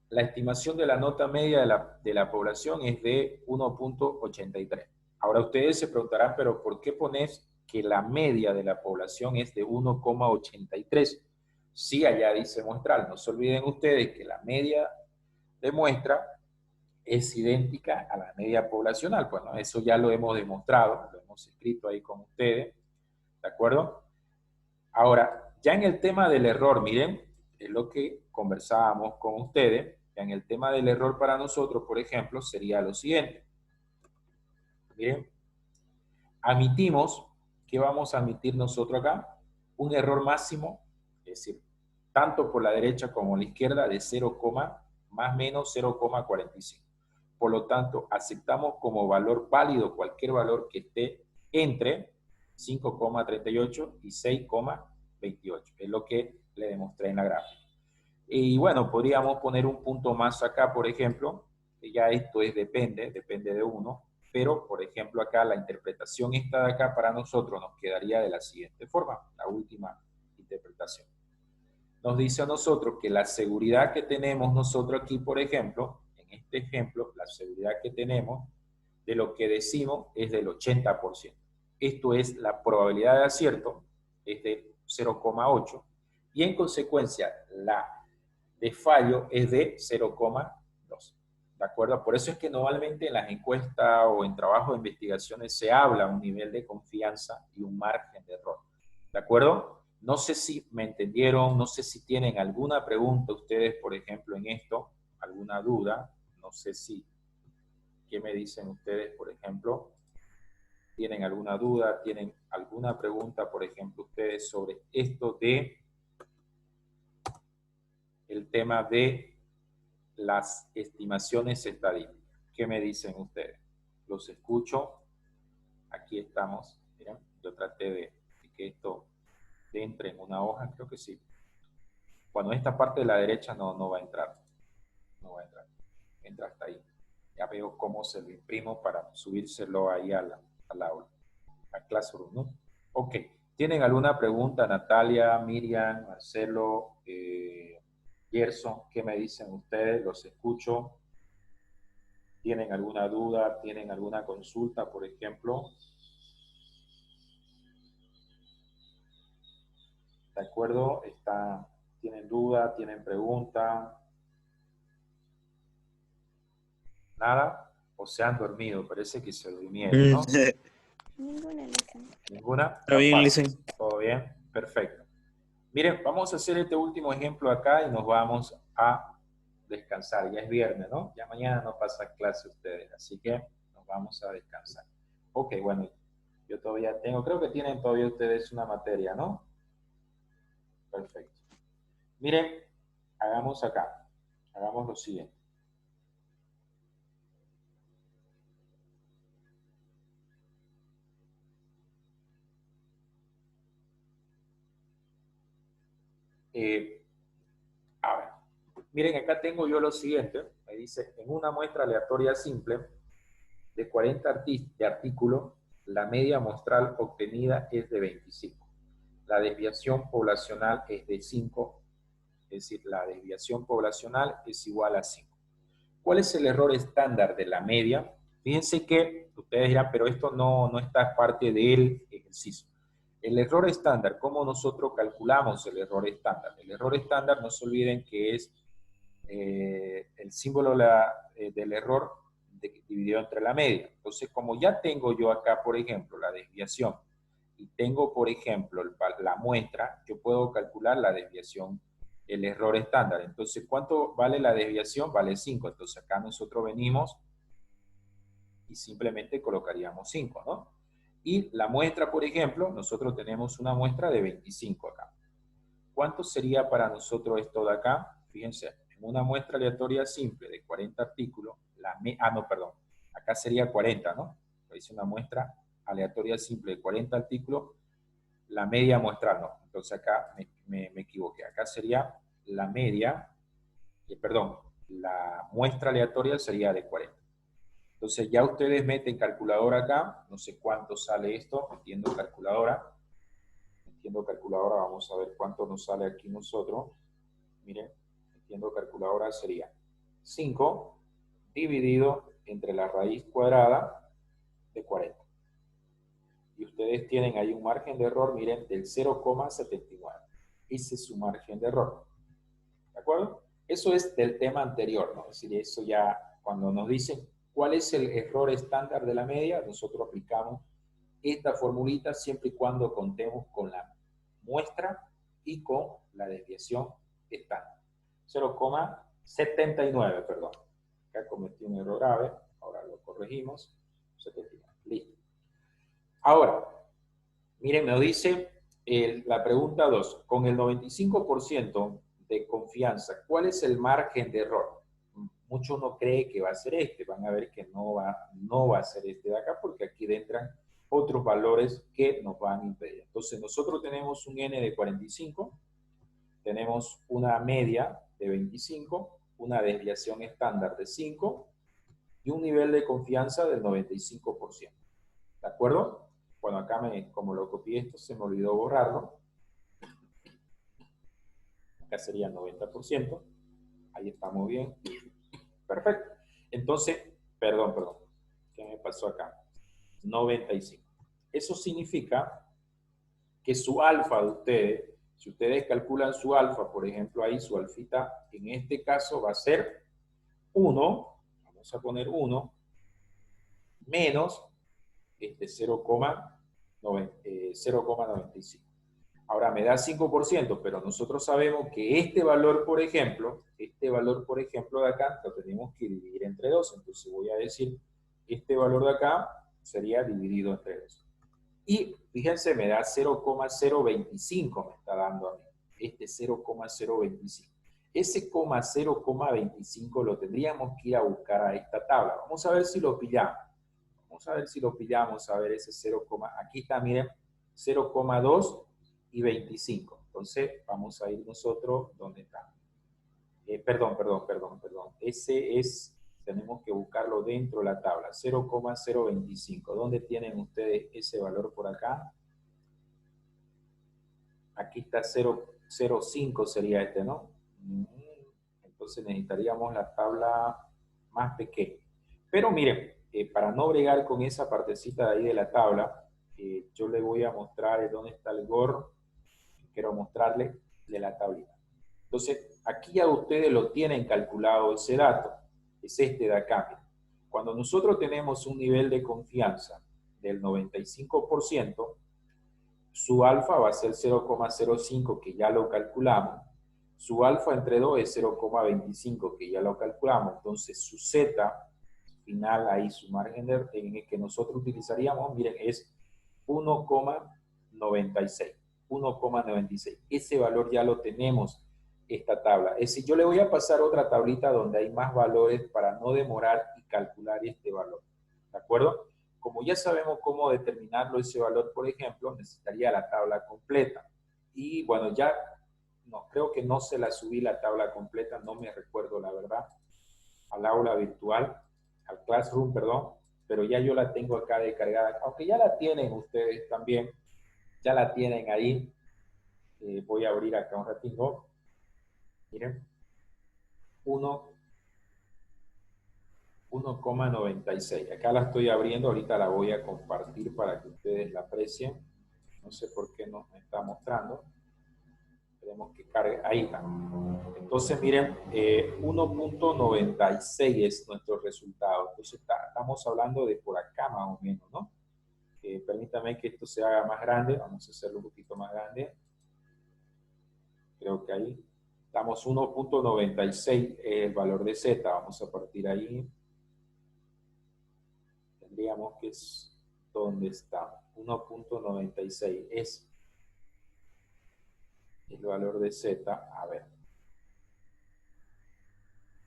La estimación de la nota media de la población es de 1.83. Ahora ustedes se preguntarán, pero ¿por qué pones que la media de la población es de 1,83? Sí, allá dice muestral. No se olviden ustedes que la media de muestra es idéntica a la media poblacional. Bueno, eso ya lo hemos demostrado, lo hemos escrito ahí con ustedes, ¿de acuerdo? Ahora, ya en el tema del error, miren, es lo que conversábamos con ustedes. Ya en el tema del error para nosotros, por ejemplo, sería lo siguiente. Miren, admitimos, ¿qué vamos a admitir nosotros acá? Un error máximo, es decir, tanto por la derecha como la izquierda, de 0, más menos 0,45. Por lo tanto, aceptamos como valor válido cualquier valor que esté entre 5,38 y 6,28. Es lo que le demostré en la gráfica. Y bueno, podríamos poner un punto más acá, por ejemplo, que ya esto es depende de uno, pero por ejemplo acá la interpretación esta de acá para nosotros nos quedaría de la siguiente forma, la última interpretación. Nos dice a nosotros que la seguridad que tenemos nosotros aquí, por ejemplo, en este ejemplo, la seguridad que tenemos de lo que decimos es del 80%. Esto es la probabilidad de acierto, es de 0,8, y en consecuencia la de fallo es de 0,2. ¿De acuerdo? Por eso es que normalmente en las encuestas o en trabajo de investigaciones se habla un nivel de confianza y un margen de error. ¿De acuerdo? No sé si me entendieron, no sé si tienen alguna pregunta ustedes, por ejemplo, en esto, alguna duda. No sé si, ¿qué me dicen ustedes, por ejemplo? ¿Tienen alguna duda? ¿Tienen alguna pregunta, por ejemplo, ustedes sobre esto de el tema de las estimaciones estadísticas? ¿Qué me dicen ustedes? Los escucho. Aquí estamos. Miren, yo traté de que esto entre en una hoja, creo que sí. Bueno, esta parte de la derecha no va a entrar. No va a entrar. Entra hasta ahí. Ya veo cómo se lo imprimo para subírselo ahí al aula, a Classroom, ¿no? Ok. ¿Tienen alguna pregunta, Natalia, Miriam, Marcelo, Gerson? ¿Qué me dicen ustedes? Los escucho. ¿Tienen alguna duda? ¿Tienen alguna consulta, por ejemplo? ¿De acuerdo? ¿Tienen duda? ¿Tienen pregunta? ¿Nada? ¿O se han dormido? Parece que se durmieron, ¿no? Ninguna, Lisa. ¿Ninguna? Está bien, Fácil. Lisen. ¿Todo bien? Perfecto. Miren, vamos a hacer este último ejemplo acá y nos vamos a descansar. Ya es viernes, ¿no? Ya mañana no pasa clase ustedes, así que nos vamos a descansar. Ok, bueno, yo todavía tengo, creo que tienen todavía ustedes una materia, ¿no? Perfecto. Miren, hagamos acá, hagamos lo siguiente. A ver, miren, acá tengo yo lo siguiente. Me dice, en una muestra aleatoria simple de 40 de artículos, la media muestral obtenida es de 25. La desviación poblacional es de 5, es decir, la desviación poblacional es igual a 5. ¿Cuál es el error estándar de la media? Fíjense que ustedes dirán, pero esto no está parte del ejercicio. El error estándar, ¿cómo nosotros calculamos el error estándar? El error estándar, no se olviden que es el símbolo del error dividido entre la media. Entonces, como ya tengo yo acá, por ejemplo, la desviación y tengo, por ejemplo, la muestra, yo puedo calcular la desviación, el error estándar. Entonces, ¿cuánto vale la desviación? Vale 5. Entonces, acá nosotros venimos y simplemente colocaríamos 5, ¿no? Y la muestra, por ejemplo, nosotros tenemos una muestra de 25 acá. ¿Cuánto sería para nosotros esto de acá? Fíjense, en una muestra aleatoria simple de 40 artículos, no, perdón, acá sería 40, ¿no? Dice una muestra aleatoria simple de 40 artículos, la media muestral, no. Entonces acá me equivoqué. Acá sería la media, perdón, la muestra aleatoria sería de 40. Entonces ya ustedes meten calculadora acá, no sé cuánto sale esto, metiendo calculadora, vamos a ver cuánto nos sale aquí nosotros. Miren, metiendo calculadora sería 5 dividido entre la raíz cuadrada de 40. Y ustedes tienen ahí un margen de error, miren, del 0,79. Ese es su margen de error. ¿De acuerdo? Eso es del tema anterior, ¿no? Es decir, eso ya, cuando nos dicen cuál es el error estándar de la media, nosotros aplicamos esta formulita siempre y cuando contemos con la muestra y con la desviación estándar. 0,79, perdón. Acá cometí un error grave, ahora lo corregimos. 79. Listo. Ahora, miren, me dice la pregunta 2. Con el 95% de confianza, ¿cuál es el margen de error? Mucho no cree que va a ser este. Van a ver que no va a ser este de acá porque aquí entran otros valores que nos van a impedir. Entonces, nosotros tenemos un n de 45, tenemos una media de 25, una desviación estándar de 5 y un nivel de confianza del 95%. ¿De acuerdo? Bueno, acá como lo copié esto, se me olvidó borrarlo. Acá sería 90%. Ahí estamos bien. Perfecto. Entonces, perdón. ¿Qué me pasó acá? 95. Eso significa que su alfa de ustedes, si ustedes calculan su alfa, por ejemplo, ahí su alfita, en este caso va a ser 1, vamos a poner 1, menos 0,95. Ahora me da 5%, pero nosotros sabemos que este valor, por ejemplo, de acá, lo tenemos que dividir entre 2. Entonces voy a decir, este valor de acá sería dividido entre 2. Y fíjense, me da 0,025, me está dando a mí. Este 0,025. Ese 0,25 lo tendríamos que ir a buscar a esta tabla. Vamos a ver si lo pillamos. A ver ese 0, aquí está, miren, 0,2 y 25. Entonces, vamos a ir nosotros, ¿dónde está? Perdón. Ese es, tenemos que buscarlo dentro de la tabla, 0,025. ¿Dónde tienen ustedes ese valor por acá? Aquí está 0,05 sería este, ¿no? Entonces necesitaríamos la tabla más pequeña. Pero miren, para no bregar con esa partecita de ahí de la tabla, yo le voy a mostrar dónde está el GOR. Quiero mostrarle de la tablita. Entonces, aquí ya ustedes lo tienen calculado ese dato. Es este de acá. Miren. Cuando nosotros tenemos un nivel de confianza del 95%, su alfa va a ser 0,05, que ya lo calculamos. Su alfa entre 2 es 0,25, que ya lo calculamos. Entonces, su z final, ahí su margen en el que nosotros utilizaríamos, miren, es 1,96. 1,96. Ese valor ya lo tenemos, esta tabla. Es decir, yo le voy a pasar otra tablita donde hay más valores para no demorar y calcular este valor. ¿De acuerdo? Como ya sabemos cómo determinarlo ese valor, por ejemplo, necesitaría la tabla completa. Y bueno, ya no, creo que no se la subí la tabla completa, no me recuerdo la verdad, al aula virtual, al Classroom, perdón, pero ya yo la tengo acá descargada, aunque ya la tienen ustedes también, ya la tienen ahí. Voy a abrir acá un ratito. Miren, 1,96. Acá la estoy abriendo, ahorita la voy a compartir para que ustedes la aprecien. No sé por qué no me está mostrando. Tenemos que cargar, ahí está. Entonces, miren, 1,96 es nuestro resultado. Entonces, estamos hablando de por acá más o menos, ¿no? Permítame que esto se haga más grande. Vamos a hacerlo un poquito más grande. Creo que ahí estamos 1,96 el valor de Z. Vamos a partir ahí. Tendríamos que es donde está. 1,96 es el valor de Z. A ver.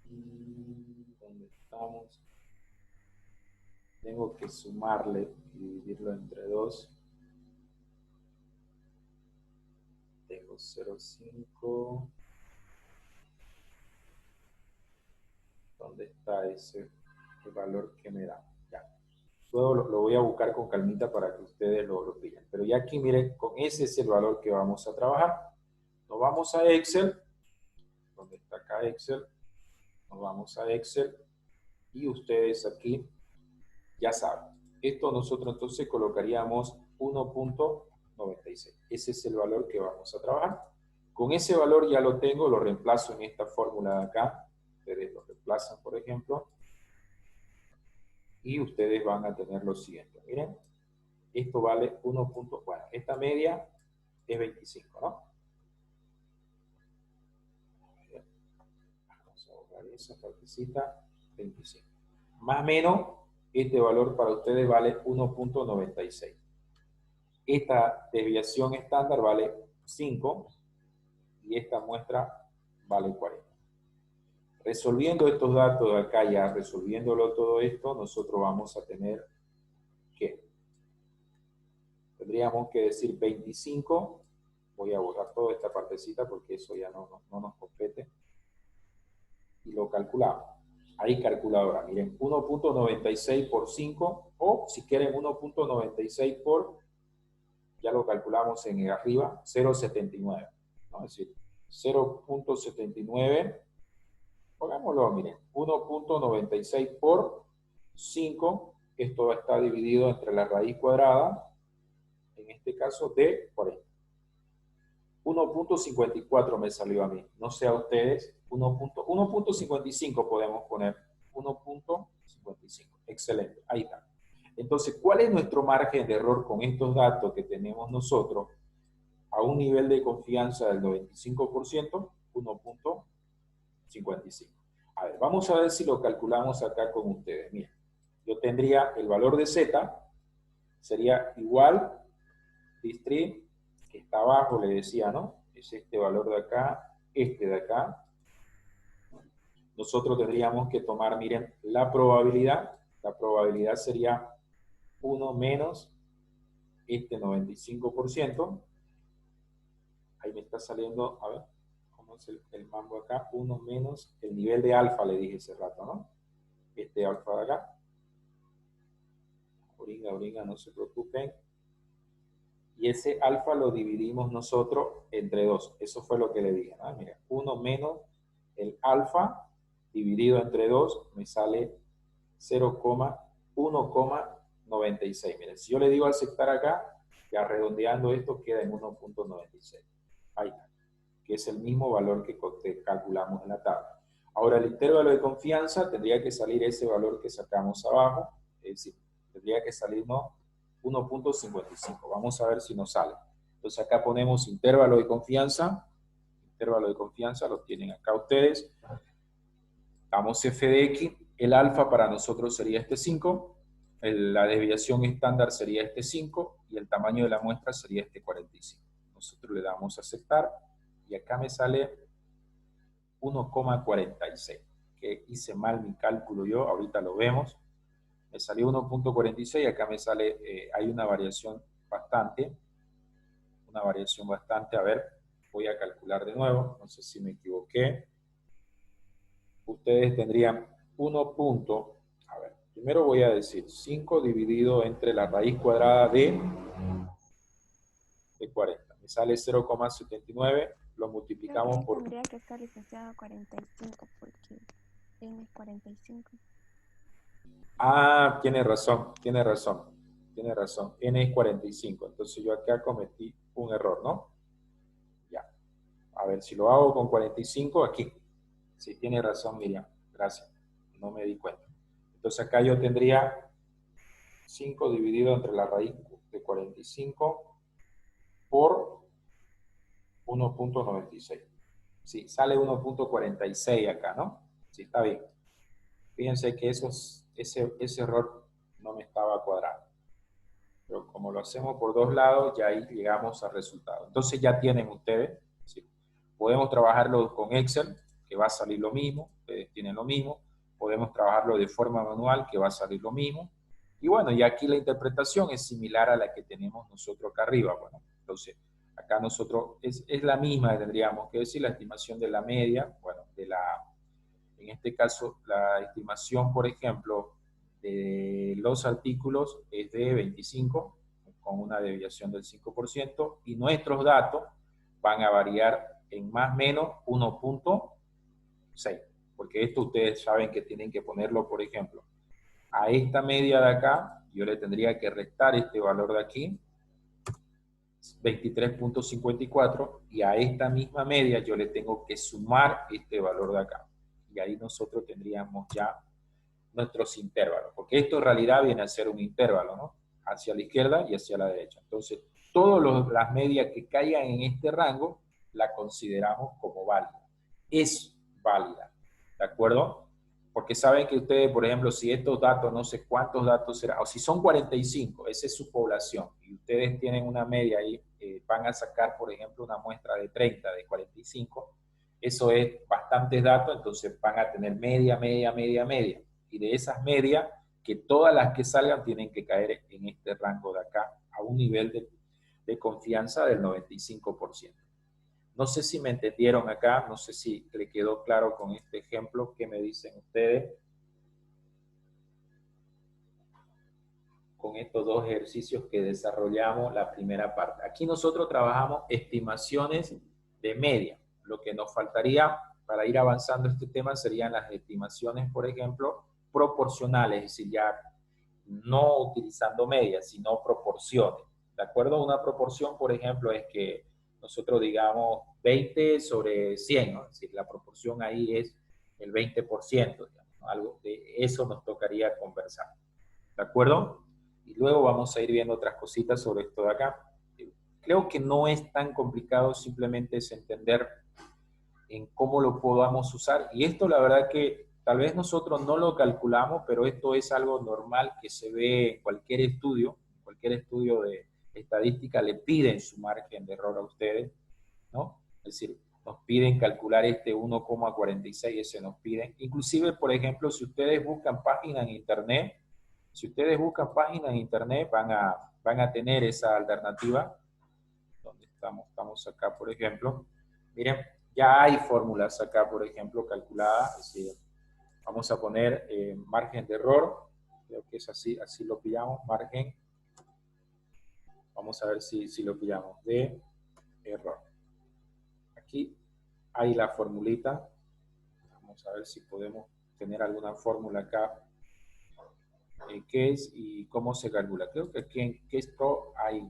¿Dónde estamos? Tengo que sumarle y dividirlo entre 2. Tengo 0,5. ¿Dónde está ese el valor que me da? Ya. Luego lo voy a buscar con calmita para que ustedes lo pillen. Pero ya aquí, miren, con ese es el valor que vamos a trabajar. Nos vamos a Excel. ¿Dónde está acá Excel? Nos vamos a Excel. Y ustedes aquí ya saben. Esto nosotros entonces colocaríamos 1,96. Ese es el valor que vamos a trabajar. Con ese valor ya lo tengo, lo reemplazo en esta fórmula de acá. Ustedes lo reemplazan, por ejemplo. Y ustedes van a tener lo siguiente. Miren, esto vale 1. Bueno, esta media es 25, ¿no? Vamos a borrar esa partecita, 25. Más o menos, este valor para ustedes vale 1,96. Esta desviación estándar vale 5 y esta muestra vale 40. Resolviendo estos datos de acá ya, resolviéndolo todo esto, nosotros vamos a tener que tendríamos que decir 25. Voy a borrar toda esta partecita porque eso ya no nos compete. Y lo calculamos. Ahí calculadora, miren, 1,96 por 5, o si quieren 1,96 por, ya lo calculamos en arriba, 0,79. ¿no? Es decir, 0,79, pongámoslo, miren, 1,96 por 5, esto está dividido entre la raíz cuadrada, en este caso de 40. 1,54 me salió a mí, no sé a ustedes, 1,55 podemos poner, 1,55, excelente, ahí está. Entonces, ¿cuál es nuestro margen de error con estos datos que tenemos nosotros a un nivel de confianza del 95%? 1,55. A ver, vamos a ver si lo calculamos acá con ustedes. Mira, yo tendría el valor de Z, sería igual, distrib, que está abajo, le decía, ¿no? Es este valor de acá, este de acá. Nosotros tendríamos que tomar, miren, la probabilidad. La probabilidad sería 1 menos este 95%. Ahí me está saliendo, a ver, ¿cómo es el mambo acá? 1 menos el nivel de alfa, le dije hace rato, ¿no? Este alfa de acá. Oringa, no se preocupen. Y ese alfa lo dividimos nosotros entre 2. Eso fue lo que le dije, ¿no? Mira, 1 menos el alfa dividido entre 2 me sale 0,1,96. Miren, si yo le digo aceptar acá, ya redondeando esto queda en 1,96. Ahí está, que es el mismo valor que calculamos en la tabla. Ahora, el intervalo de confianza tendría que salir ese valor que sacamos abajo, es decir, tendría que salirnos 1,55. Vamos a ver si nos sale. Entonces acá ponemos intervalo de confianza lo tienen acá ustedes. Damos f de x, el alfa para nosotros sería este 5, la desviación estándar sería este 5 y el tamaño de la muestra sería este 45. Nosotros le damos a aceptar y acá me sale 1,46, que hice mal mi cálculo yo, ahorita lo vemos. Me salió 1,46, acá me sale, hay una variación bastante, a ver, voy a calcular de nuevo, no sé si me equivoqué. Ustedes tendrían 1 punto, a ver, primero voy a decir 5 dividido entre la raíz cuadrada de 40. Me sale 0,79, lo multiplicamos Creo que por... tendría que estar licenciado a 45 porque N es 45. Ah, tiene razón. N es 45, entonces yo acá cometí un error, ¿no? Ya. A ver, si lo hago con 45, aquí. Sí, tiene razón, Miriam. Gracias. No me di cuenta. Entonces acá yo tendría 5 dividido entre la raíz de 45 por 1,96. Sí, sale 1,46 acá, ¿no? Sí, está bien. Fíjense que ese error no me estaba cuadrando. Pero como lo hacemos por dos lados, ya ahí llegamos al resultado. Entonces ya tienen ustedes, ¿sí? Podemos trabajarlo con Excel, que va a salir lo mismo, ustedes tienen lo mismo. Podemos trabajarlo de forma manual, que va a salir lo mismo. Y bueno, y aquí la interpretación es similar a la que tenemos nosotros acá arriba. Bueno, entonces, acá nosotros es la misma, tendríamos que decir, la estimación de la media, bueno, en este caso, la estimación, por ejemplo, de los artículos es de 25, con una desviación del 5%, y nuestros datos van a variar en más o menos 1,6, porque esto ustedes saben que tienen que ponerlo, por ejemplo, a esta media de acá, yo le tendría que restar este valor de aquí, 23,54, y a esta misma media yo le tengo que sumar este valor de acá. Y ahí nosotros tendríamos ya nuestros intervalos, porque esto en realidad viene a ser un intervalo, ¿no? Hacia la izquierda y hacia la derecha. Entonces, todas las medias que caigan en este rango, la consideramos como válida. Es válida, ¿de acuerdo? Porque saben que ustedes, por ejemplo, si estos datos, no sé cuántos datos serán, o si son 45, esa es su población, y ustedes tienen una media ahí, van a sacar, por ejemplo, una muestra de 30, de 45, eso es bastantes datos, entonces van a tener media. Y de esas medias, que todas las que salgan tienen que caer en este rango de acá, a un nivel de confianza del 95%. No sé si me entendieron acá, no sé si le quedó claro con este ejemplo. ¿Qué me dicen ustedes con estos dos ejercicios que desarrollamos la primera parte? Aquí nosotros trabajamos estimaciones de media. Lo que nos faltaría para ir avanzando este tema serían las estimaciones, por ejemplo, proporcionales, es decir, ya no utilizando medias, sino proporciones. ¿De acuerdo? Una proporción, por ejemplo, es que nosotros digamos 20 sobre 100, ¿no? Es decir, la proporción ahí es el 20%, digamos, ¿no? Algo de eso nos tocaría conversar. ¿De acuerdo? Y luego vamos a ir viendo otras cositas sobre esto de acá. Creo que no es tan complicado, simplemente es entender en cómo lo podamos usar. Y esto la verdad que tal vez nosotros no lo calculamos, pero esto es algo normal que se ve en cualquier estudio de estadística le piden su margen de error a ustedes, ¿no? Es decir, nos piden calcular este 1,46, ese nos piden. Inclusive, por ejemplo, si ustedes buscan páginas en internet, van a tener esa alternativa. ¿Dónde estamos? Estamos acá, por ejemplo. Miren, ya hay fórmulas acá, por ejemplo, calculadas. Es decir, vamos a poner margen de error. Creo que es así lo pillamos, margen. Vamos a ver si lo pillamos de error. Aquí hay la formulita. Vamos a ver si podemos tener alguna fórmula acá qué es y cómo se calcula. Creo que aquí en QuestPro hay,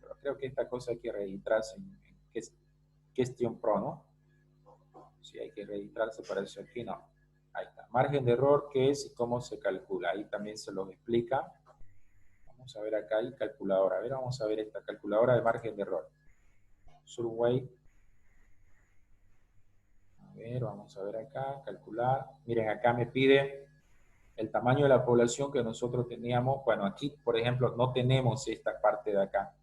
pero creo que esta cosa hay que registrarse en Question Pro, ¿no? Si hay que registrarse para eso aquí, no. Ahí está. Margen de error, qué es y cómo se calcula. Ahí también se los explica. Vamos a ver acá, hay calculadora. A ver, vamos a ver esta calculadora de margen de error. Survey. A ver, vamos a ver acá, calcular. Miren, acá me pide el tamaño de la población que nosotros teníamos. Bueno, aquí, por ejemplo, no tenemos esta parte de acá.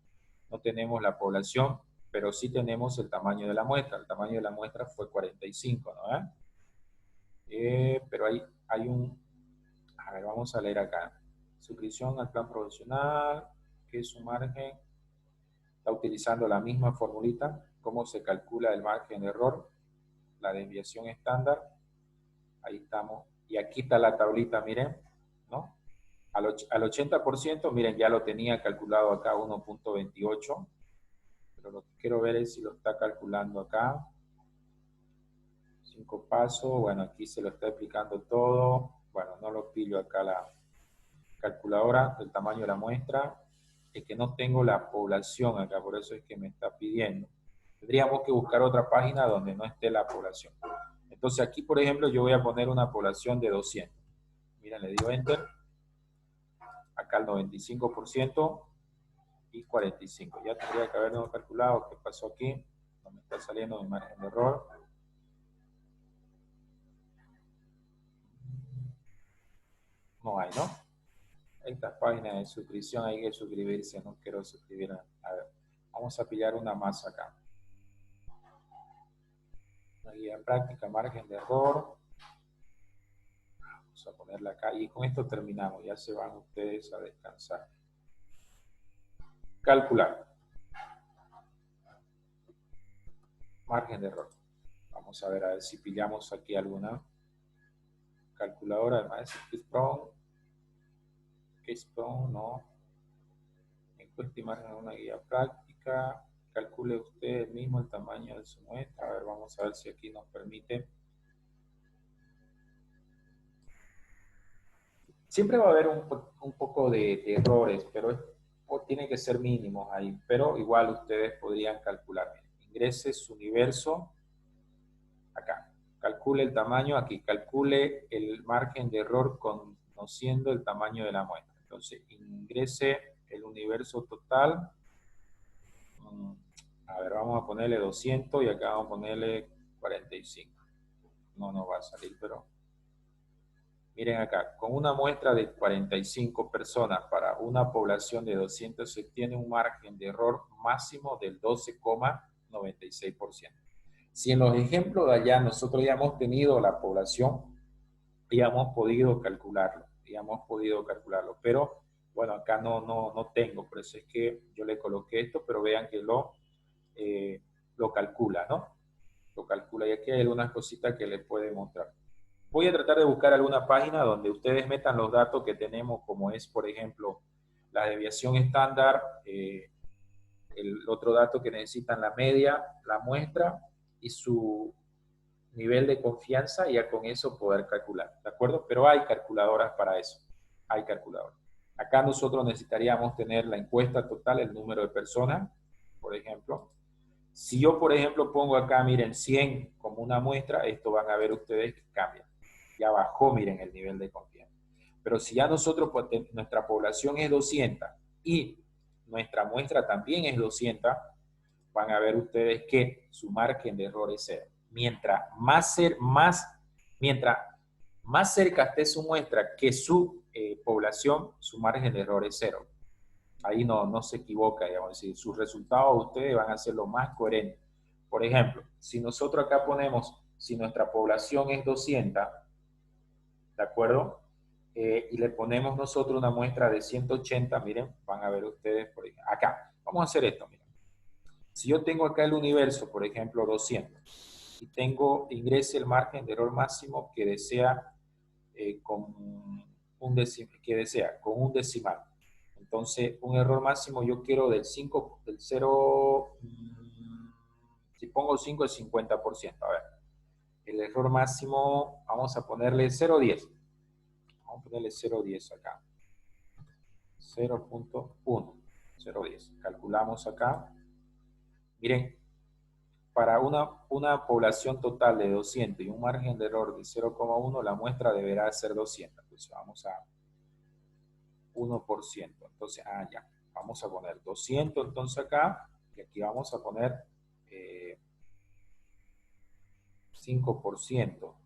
No tenemos la población, pero sí tenemos el tamaño de la muestra. El tamaño de la muestra fue 45, ¿no? Pero hay un... A ver, vamos a leer acá. Suscripción al plan profesional, ¿qué es su margen? Está utilizando la misma formulita. ¿Cómo se calcula el margen de error? La desviación estándar. Ahí estamos. Y aquí está la tablita, miren, ¿no? Al 80%, miren, ya lo tenía calculado acá 1.28. Pero lo que quiero ver es si lo está calculando acá. 5 pasos. Bueno, aquí se lo está explicando todo. Bueno, no lo pillo acá la calculadora del tamaño de la muestra. Es que no tengo la población acá, por eso es que me está pidiendo. Tendríamos que buscar otra página donde no esté la población. Entonces aquí, por ejemplo, yo voy a poner una población de 200. Miren, le digo Enter. Acá el 95% y 45. Ya tendría que habernos calculado qué pasó aquí. No me está saliendo mi margen de error. No hay, ¿no? Esta página de suscripción hay que suscribirse. No quiero suscribir. A ver, vamos a pillar una más acá. Una guía práctica, margen de error. Vamos a ponerla acá. Y con esto terminamos. Ya se van ustedes a descansar. Calcular. Margen de error. Vamos a ver si pillamos aquí alguna calculadora. Además, QuestPro, no. Encuesta y margen una guía práctica. Calcule usted mismo el tamaño de su muestra. A ver, vamos a ver si aquí nos permite. Siempre va a haber un poco de errores, pero tiene que ser mínimos ahí. Pero igual ustedes podrían calcular. Ingrese su universo acá. Calcule el tamaño aquí. Calcule el margen de error conociendo el tamaño de la muestra. Entonces, ingrese el universo total. A ver, vamos a ponerle 200 y acá vamos a ponerle 45. No nos va a salir, pero... Miren acá, con una muestra de 45 personas para una población de 200 se tiene un margen de error máximo del 12,96%. Si en los ejemplos de allá nosotros ya hemos tenido la población, ya hemos podido calcularlo, pero bueno, acá no tengo, por eso es que yo le coloqué esto, pero vean que lo calcula, ¿no? Lo calcula y aquí hay algunas cositas que les puede mostrar. Voy a tratar de buscar alguna página donde ustedes metan los datos que tenemos, como es, por ejemplo, la desviación estándar, el otro dato que necesitan, la media, la muestra y su nivel de confianza, y ya con eso poder calcular, ¿de acuerdo? Pero hay calculadoras para eso, hay calculadoras. Acá nosotros necesitaríamos tener la encuesta total, el número de personas, por ejemplo. Si yo, por ejemplo, pongo acá, miren, 100 como una muestra, esto van a ver ustedes que cambia. Ya bajó, miren, el nivel de confianza. Pero si ya nosotros, pues, nuestra población es 200 y nuestra muestra también es 200, van a ver ustedes que su margen de error es cero. Mientras más cerca esté su muestra que su población, su margen de error es cero. Ahí no se equivoca, digamos, es decir, sus resultados ustedes van a ser lo más coherentes. Por ejemplo, si nosotros acá ponemos, si nuestra población es 200, ¿de acuerdo? Y le ponemos nosotros una muestra de 180, miren, van a ver ustedes, por ejemplo, acá, vamos a hacer esto, miren. Si yo tengo acá el universo, por ejemplo, 200, y ingrese el margen de error máximo que desea con un decimal. Entonces, un error máximo yo quiero del 0, si pongo 5 es 50%. A ver, el error máximo, vamos a ponerle 0,10. Vamos a ponerle 0,10 acá. 0.1, 0.10. Calculamos acá. Miren, para una población total de 200 y un margen de error de 0,1, la muestra deberá ser 200. Pues vamos a 1%. Entonces, ya. Vamos a poner 200 entonces acá. Y aquí vamos a poner 5%. Vamos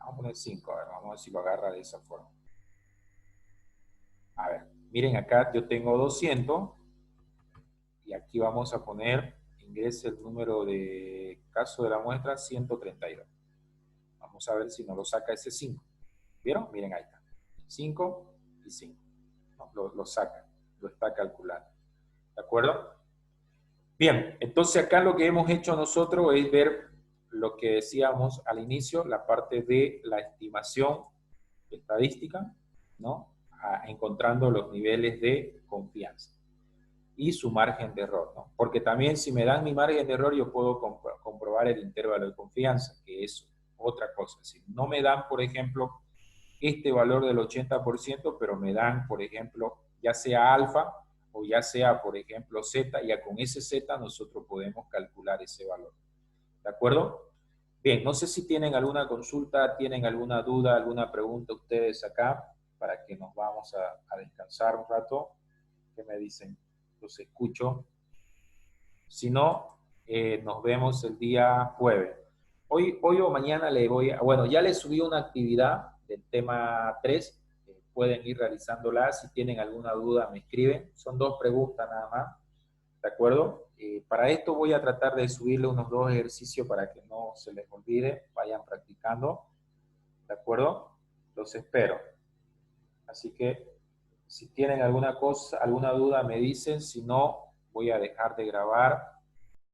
a poner 5. A ver, vamos a ver si lo agarra de esa forma. A ver, miren acá yo tengo 200. Y aquí vamos a poner, ingrese el número de caso de la muestra, 132. Vamos a ver si nos lo saca ese 5. ¿Vieron? Miren, ahí está. 5 y 5. No, lo saca, lo está calculando. ¿De acuerdo? Bien, entonces acá lo que hemos hecho nosotros es ver lo que decíamos al inicio, la parte de la estimación estadística, ¿no? Encontrando los niveles de confianza y su margen de error, ¿no? Porque también si me dan mi margen de error, yo puedo comprobar el intervalo de confianza, que es otra cosa. Si no me dan, por ejemplo, este valor del 80%, pero me dan, por ejemplo, ya sea alfa o ya sea, por ejemplo, zeta, ya con ese zeta nosotros podemos calcular ese valor. ¿De acuerdo? Bien, no sé si tienen alguna consulta, tienen alguna duda, alguna pregunta ustedes acá, para que nos vamos a descansar un rato. ¿Qué me dicen? Los escucho. Si no, nos vemos el día jueves. Hoy o mañana le voy a... Bueno, ya les subí una actividad del tema 3. Pueden ir realizándola. Si tienen alguna duda, me escriben. Son 2 preguntas nada más. ¿De acuerdo? Para esto voy a tratar de subirle unos 2 ejercicios para que no se les olvide. Vayan practicando. ¿De acuerdo? Los espero. Así que si tienen alguna cosa, alguna duda, me dicen. Si no, voy a dejar de grabar